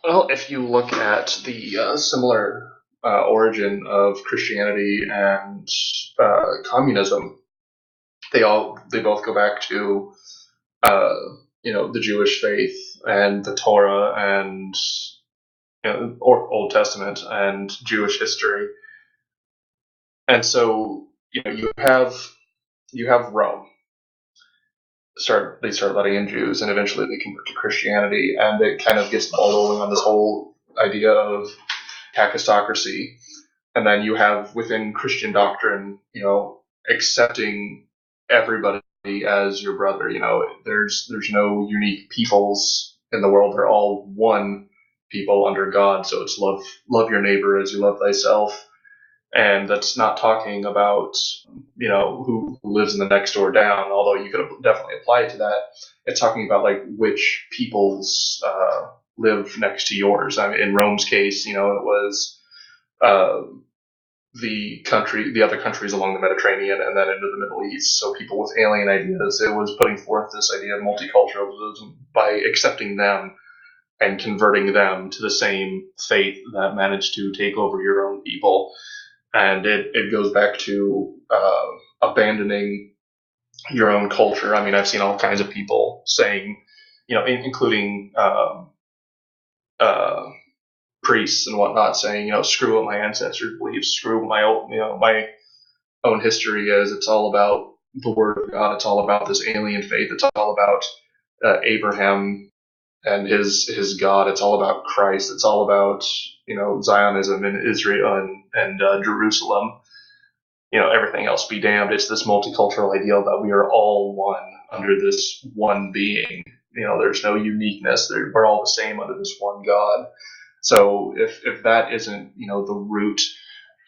Well, if you look at the similar origin of Christianity and communism, they both go back to the Jewish faith and the Torah and or Old Testament and Jewish history. And so you have Rome. They start letting in Jews, and eventually they convert to Christianity, and it kind of gets the ball rolling on this whole idea of Kakistocracy. And then you have within Christian doctrine, accepting everybody as your brother. There's no unique peoples in the world. They're all one people under God. So it's love your neighbor as you love thyself. And that's not talking about, who lives in the next door down, although you could definitely apply it to that. It's talking about like which peoples live next to yours. I mean, in Rome's case, it was the other countries along the Mediterranean and then into the Middle East. So people with alien ideas, it was putting forth this idea of multiculturalism by accepting them and converting them to the same faith that managed to take over your own people. And it goes back to abandoning your own culture. I mean, I've seen all kinds of people saying, including priests and whatnot, saying, screw what my ancestors believed, screw what my own history is. It's all about the Word of God. It's all about this alien faith. It's all about Abraham and his God. It's all about Christ. It's all about Zionism and Israel and Jerusalem. Everything else be damned. It's this multicultural ideal that we are all one under this one being. There's no uniqueness. We're all the same under this one God. So if that isn't the root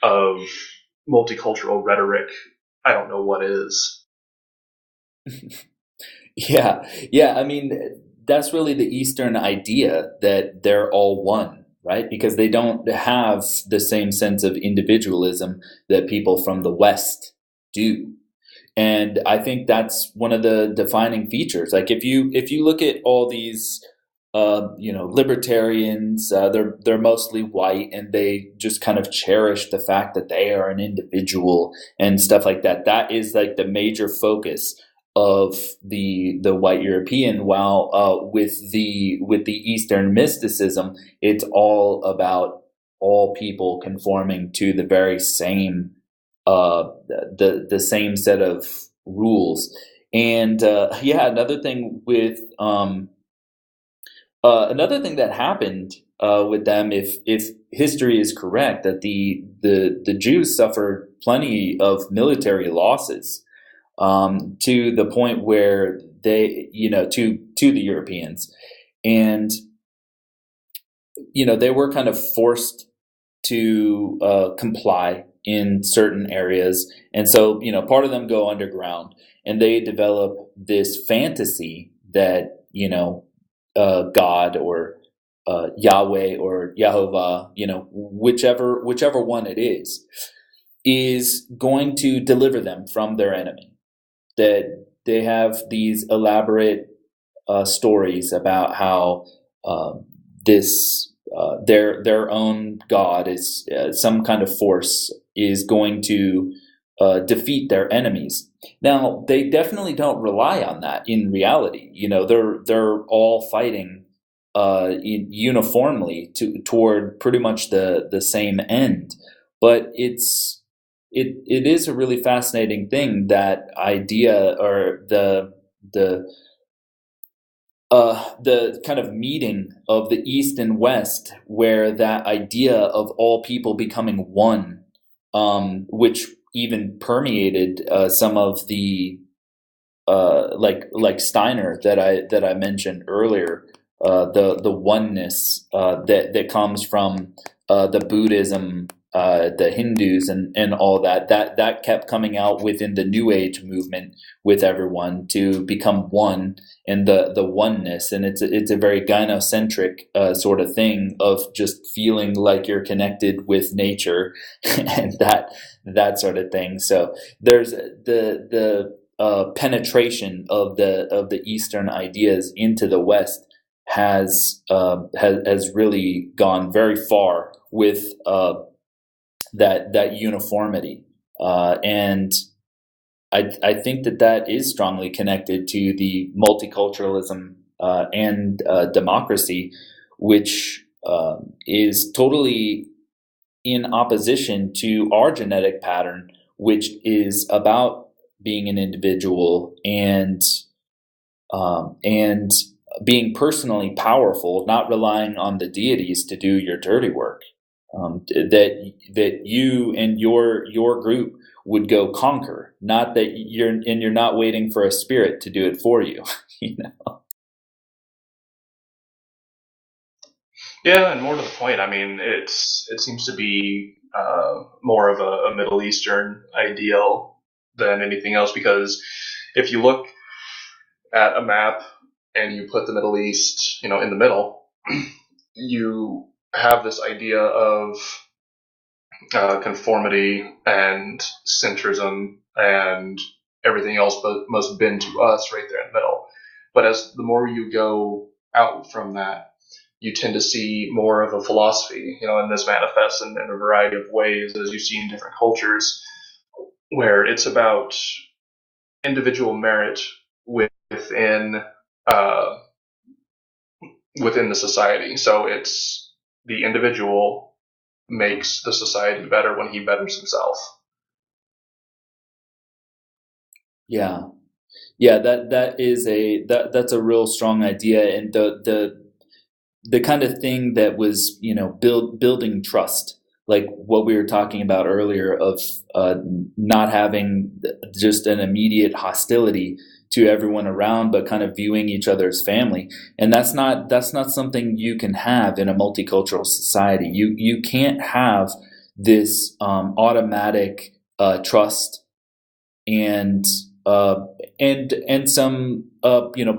of multicultural rhetoric, I don't know what is. Yeah. I mean, that's really the Eastern idea that they're all one, right? Because they don't have the same sense of individualism that people from the West do. And I think that's one of the defining features. Like if you look at all these libertarians, they're mostly white, and they just kind of cherish the fact that they are an individual and stuff like that. That is like the major focus of the white European. While with the Eastern mysticism, it's all about all people conforming to the very same the same set of rules. And another thing that happened with them, if history is correct, that the Jews suffered plenty of military losses, to the point where they, to the Europeans, and they were kind of forced to comply in certain areas, and so part of them go underground, and they develop this fantasy that God or Yahweh or Yehovah, whichever one it is going to deliver them from their enemy. That they have these elaborate stories about how their own God is some kind of force is going to defeat their enemies. Now, they definitely don't rely on that in reality. They're all fighting uniformly toward pretty much the same end. But it is a really fascinating thing, that idea, or the kind of meeting of the East and West, where that idea of all people becoming one, which even permeated some of the like Steiner that I mentioned earlier, the oneness that comes from the Buddhism, the Hindus, and all that kept coming out within the New Age movement with everyone to become one, and the oneness. And it's a very gynocentric sort of thing of just feeling like you're connected with nature and that sort of thing. So there's the penetration of the Eastern ideas into the West has really gone very far with that uniformity, and I think that is strongly connected to the multiculturalism and democracy, which is totally in opposition to our genetic pattern, which is about being an individual and being personally powerful, not relying on the deities to do your dirty work. That you and your group would go conquer, not that you're not waiting for a spirit to do it for you. Yeah, and more to the point, I mean, it seems to be more of a Middle Eastern ideal than anything else, because if you look at a map and you put the Middle East, in the middle, you have this idea of conformity and centrism and everything else but must bend to us right there in the middle. But as the more you go out from that, you tend to see more of a philosophy, and this manifests in a variety of ways, as you see in different cultures, where it's about individual merit within the society. So it's the individual makes the society better when he betters himself. Yeah, that's a real strong idea, and the kind of thing that was building trust, like what we were talking about earlier, of not having just an immediate hostility to everyone around, but kind of viewing each other as family. And that's not something you can have in a multicultural society. You can't have this automatic trust and and some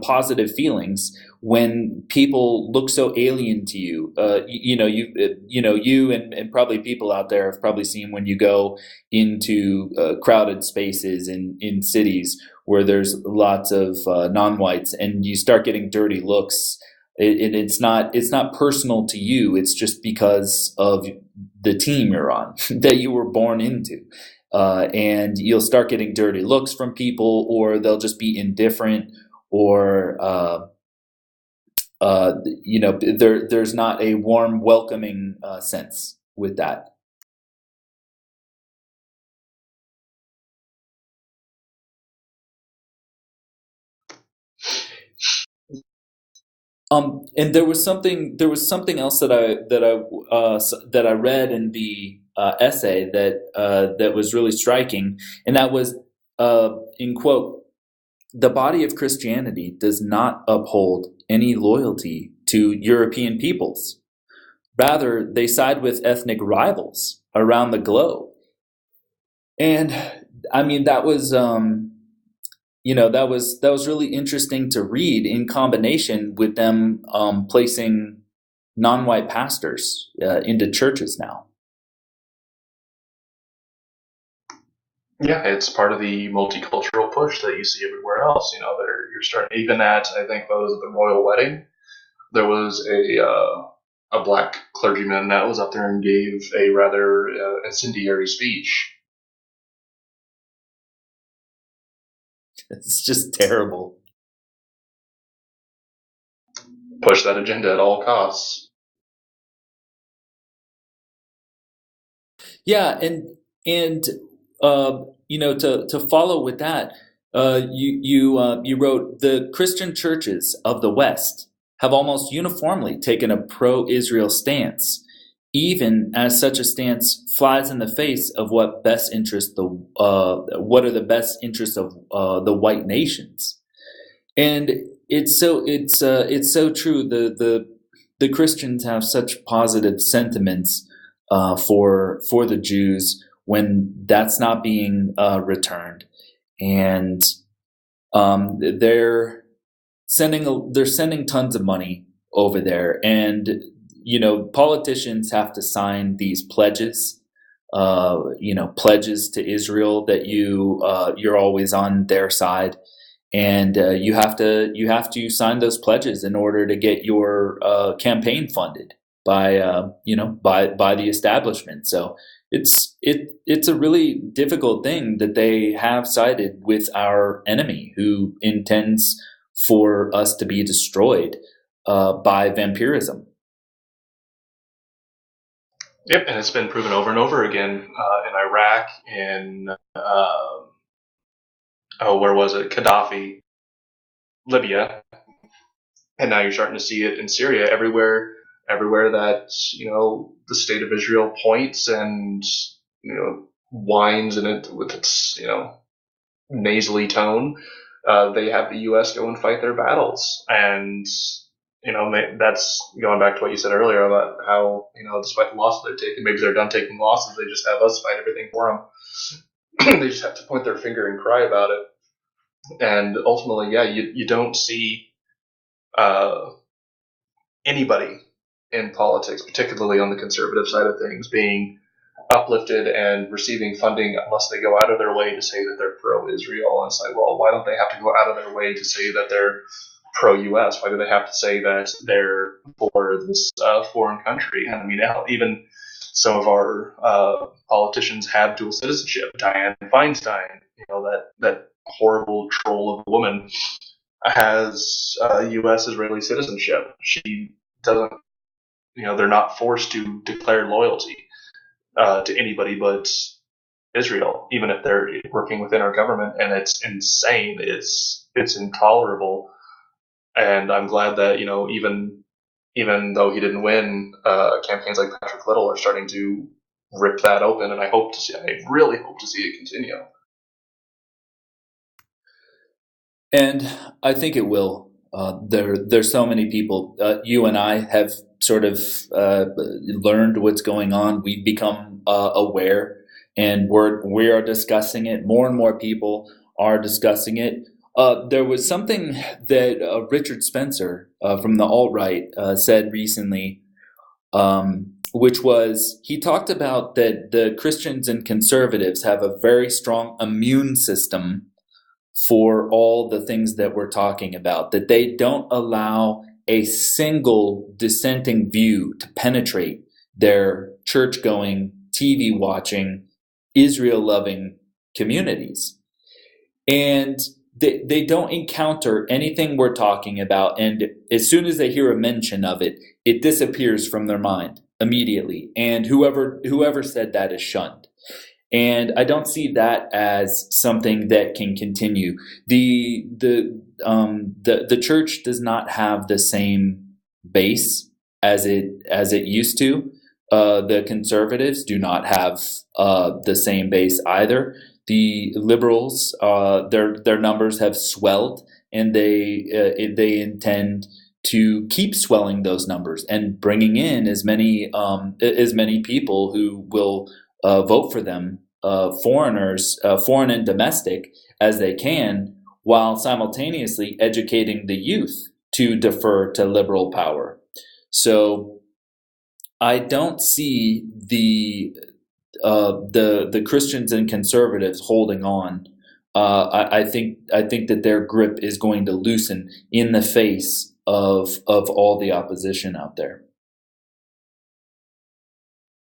positive feelings when people look so alien to you. You and probably people out there have probably seen when you go into crowded spaces in cities where there's lots of non-whites, and you start getting dirty looks. It's not personal to you. It's just because of the team you're on that you were born into. And you'll start getting dirty looks from people, or they'll just be indifferent, or there's not a warm, welcoming sense with that. And there was something else that I read in the essay that was really striking, and that was in quote, "The body of Christianity does not uphold any loyalty to European peoples. Rather, they side with ethnic rivals around the globe." And I mean, that was that was really interesting to read, in combination with them placing non-white pastors into churches now. Yeah, it's part of the multicultural push that you see everywhere else. You're starting, even at, I think that was the royal wedding. There was a black clergyman that was up there and gave a rather incendiary speech. It's just terrible. Push that agenda at all costs. Yeah, and to follow with that, you wrote, "The Christian churches of the West have almost uniformly taken a pro-Israel stance, even as such a stance flies in the face of what are the best interests of the white nations." And it's so true. The Christians have such positive sentiments for the Jews when that's not being returned, and they're sending tons of money over there, and politicians have to sign these pledges, pledges to Israel that you're always on their side, and you have to sign those pledges in order to get your campaign funded by the establishment. So it's a really difficult thing that they have sided with our enemy, who intends for us to be destroyed by vampirism. Yep, and it's been proven over and over again in Iraq, in where was it? Gaddafi, Libya, and now you're starting to see it in Syria. Everywhere that the state of Israel points and whines in it with its nasally tone, they have the U.S. go and fight their battles. And that's going back to what you said earlier about how despite the losses they're taking, maybe they're done taking losses, they just have us fight everything for them. They just have to point their finger and cry about it. And ultimately, yeah, you don't see anybody in politics, particularly on the conservative side of things, being uplifted and receiving funding unless they go out of their way to say that they're pro-Israel. And it's like, well, why don't they have to go out of their way to say that they're pro-U.S.? Why do they have to say that they're for this foreign country? And I mean, even some of our politicians have dual citizenship. Dianne Feinstein, that horrible troll of a woman, has U.S. Israeli citizenship. She doesn't, they're not forced to declare loyalty to anybody but Israel, even if they're working within our government. And it's insane. It's intolerable. And I'm glad that, even though he didn't win, campaigns like Patrick Little are starting to rip that open. And I really hope to see it continue. And I think it will. There's so many people. You and I have sort of learned what's going on. We've become aware, and we are discussing it. More and more people are discussing it. There was something that Richard Spencer from the alt-right said recently, which was he talked about that the Christians and conservatives have a very strong immune system for all the things that we're talking about, that they don't allow a single dissenting view to penetrate their church-going, TV-watching, Israel-loving communities. And they don't encounter anything we're talking about, and as soon as they hear a mention of it, it disappears from their mind immediately. And whoever said that is shunned. And I don't see that as something that can continue. The church does not have the same base as it used to. The conservatives do not have the same base either. The liberals, their numbers have swelled, and they intend to keep swelling those numbers and bringing in as many people who will vote for them, foreigners, foreign and domestic, as they can, while simultaneously educating the youth to defer to liberal power. So I don't see the Christians and conservatives holding on. I think that their grip is going to loosen in the face of all the opposition out there.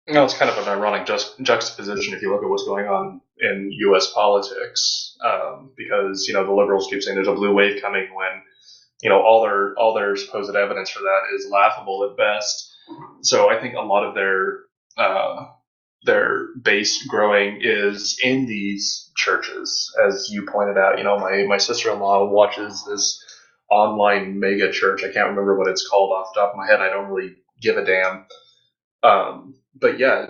It's kind of an ironic juxtaposition if you look at what's going on in U.S. politics, because the liberals keep saying there's a blue wave coming when all their supposed evidence for that is laughable at best. So I think a lot of their base growing is in these churches, as you pointed out. My sister-in-law watches this online mega church. I can't remember what it's called off the top of my head. I don't really give a damn. But yeah,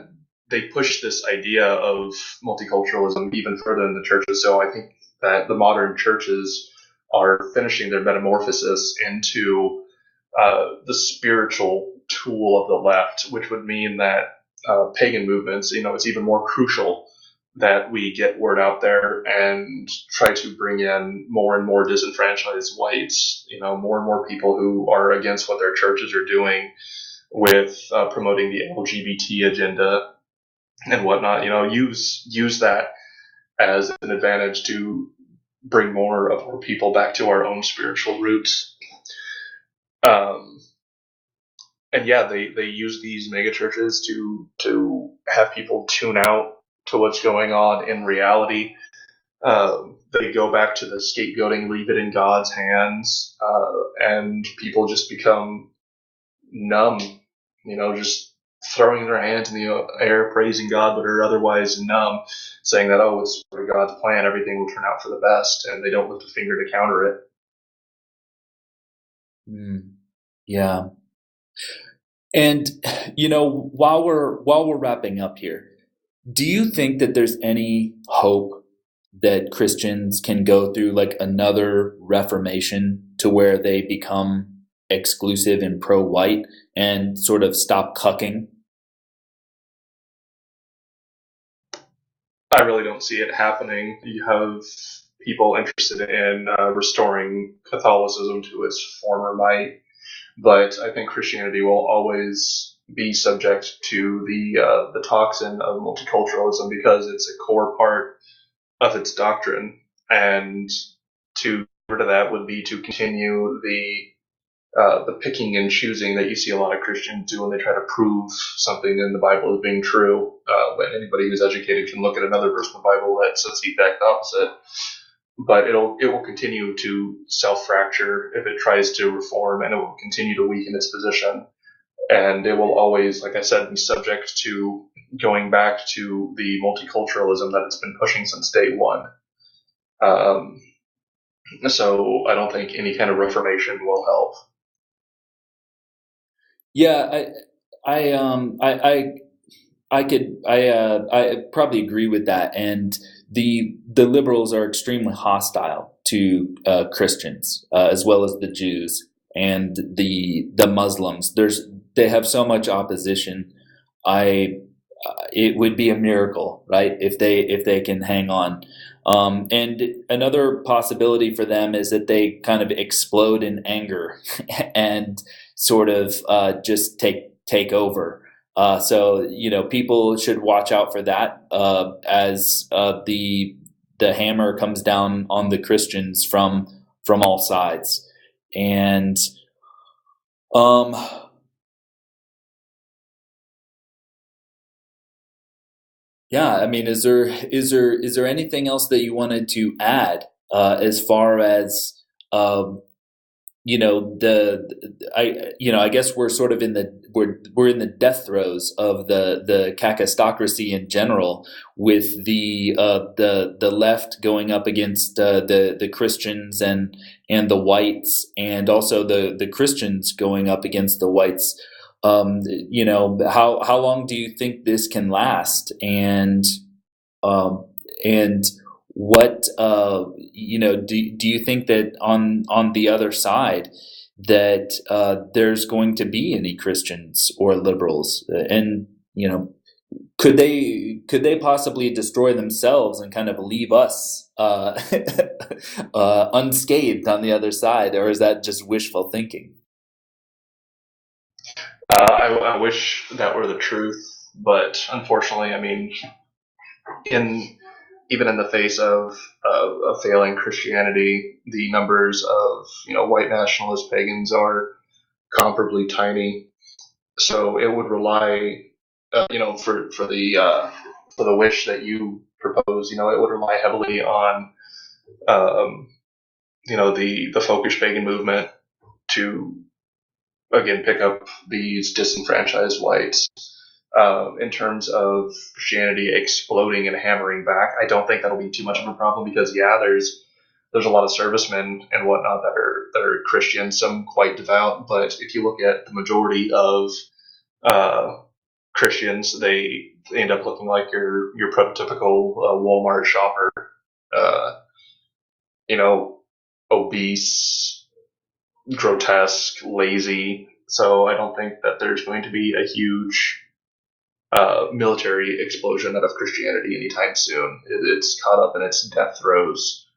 they push this idea of multiculturalism even further in the churches. So I think that the modern churches are finishing their metamorphosis into the spiritual tool of the left, which would mean that pagan movements, it's even more crucial that we get word out there and try to bring in more and more disenfranchised whites, more and more people who are against what their churches are doing with promoting the LGBT agenda and whatnot. Use that as an advantage to bring more of our people back to our own spiritual roots. And yeah, they use these mega churches to have people tune out to what's going on in reality. They go back to the scapegoating, leave it in God's hands, and people just become numb, just throwing their hands in the air, praising God, but are otherwise numb, saying that, it's for God's plan, everything will turn out for the best, and they don't lift a finger to counter it. Yeah. And, while we're wrapping up here, do you think that there's any hope that Christians can go through like another Reformation to where they become exclusive and pro-white and sort of stop cucking? I really don't see it happening. You have people interested in restoring Catholicism to its former might, but I think Christianity will always be subject to the toxin of multiculturalism because it's a core part of its doctrine, and to get rid of that would be to continue the picking and choosing that you see a lot of Christians do when they try to prove something in the Bible as being true. When anybody who's educated can look at another verse in the Bible that says the exact opposite. But it will continue to self-fracture if it tries to reform, and it will continue to weaken its position. And it will always, like I said, be subject to going back to the multiculturalism that it's been pushing since day one. So I don't think any kind of reformation will help. Yeah, I probably agree with that, and the liberals are extremely hostile to Christians as well as the Jews and the Muslims. They have so much opposition. It would be a miracle, right, if they can hang on. And another possibility for them is that they kind of explode in anger and sort of just take over. So people should watch out for that as the hammer comes down on the Christians from all sides. And um, yeah, I mean, is there anything else that you wanted to add as far as um, I guess we're sort of we're in the death throes of the Kakistocracy in general, with the left going up against the Christians and the whites, and also the Christians going up against the whites. How long do you think this can last? And what do you think that on the other side that there's going to be any Christians or liberals? And could they possibly destroy themselves and kind of leave us unscathed on the other side, or is that just wishful thinking? I wish that were the truth, but unfortunately, I mean, in even in the face of a failing Christianity, the numbers of white nationalist pagans are comparably tiny. So it would rely, for the wish that you propose, it would rely heavily on um, the folkish pagan movement to again pick up these disenfranchised whites. In terms of Christianity exploding and hammering back, I don't think that'll be too much of a problem because there's a lot of servicemen and whatnot that are Christian, some quite devout. But if you look at the majority of Christians, they end up looking like your prototypical Walmart shopper, uh, obese, grotesque, lazy. So I don't think that there's going to be a huge military explosion out of Christianity anytime soon. It's caught up in its death throes,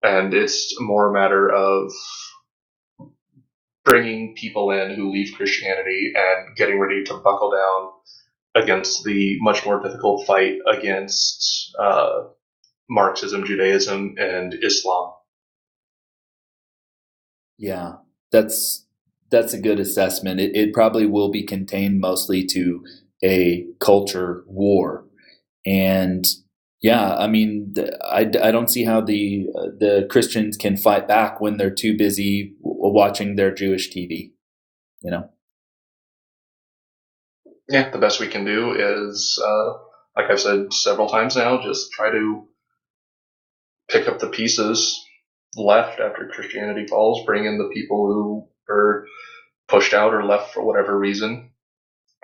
and it's more a matter of bringing people in who leave Christianity and getting ready to buckle down against the much more difficult fight against Marxism, Judaism, and Islam. Yeah, that's a good assessment. It probably will be contained mostly to a culture war. And yeah, I mean, I don't see how the Christians can fight back when they're too busy watching their Jewish TV. You know? Yeah, the best we can do is, like I've said several times now, just try to pick up the pieces left after Christianity falls, bring in the people who are pushed out or left for whatever reason,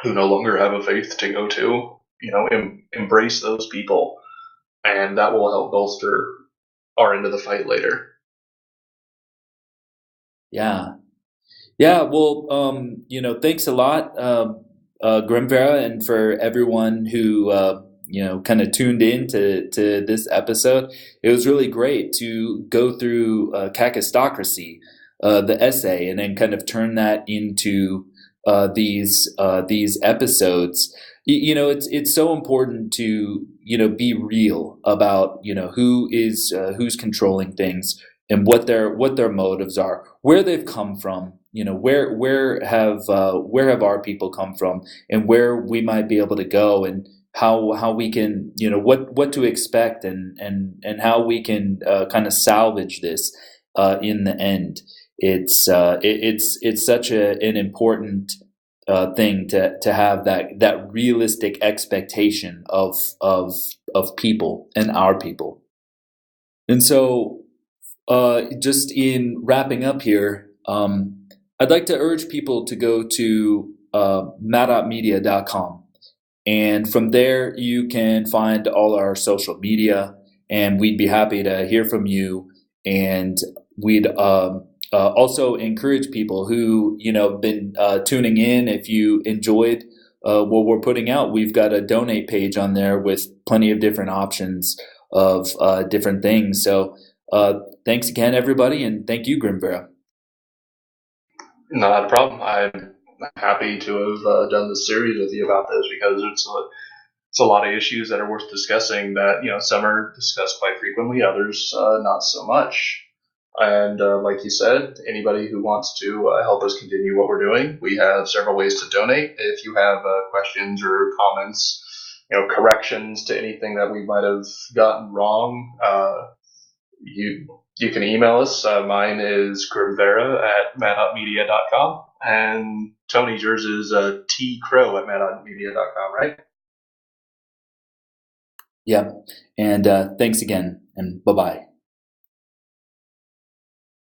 who no longer have a faith to go to. Embrace those people, and that will help bolster our end of the fight later. Yeah, yeah. Well, thanks a lot, Grimvera, and for everyone who kind of tuned in to this episode. It was really great to go through Kakistocracy, the essay, and then kind of turn that into these episodes. It's so important to be real about who's controlling things and what their motives are, where they've come from. Where have our people come from, and where we might be able to go, and how we can what to expect, and how we can kind of salvage this in the end. It's such an important thing to have that realistic expectation of people and our people. And so, just in wrapping up here, I'd like to urge people to go to madopmedia.com, and from there you can find all our social media, and we'd be happy to hear from you. And we'd also encourage people who have been tuning in. If you enjoyed what we're putting out, we've got a donate page on there with plenty of different options of different things. So thanks again, everybody, and thank you, Grimvera. Not a problem. I'm happy to have done this series with you about this because it's a lot of issues that are worth discussing. That some are discussed quite frequently, others not so much. And like you said, anybody who wants to help us continue what we're doing, we have several ways to donate. If you have questions or comments, corrections to anything that we might have gotten wrong, you can email us. Mine is grimvera@madhopmedia.com, and Tony's, yours is tcrow@madhopmedia.com, right? Yeah, and thanks again, and bye-bye.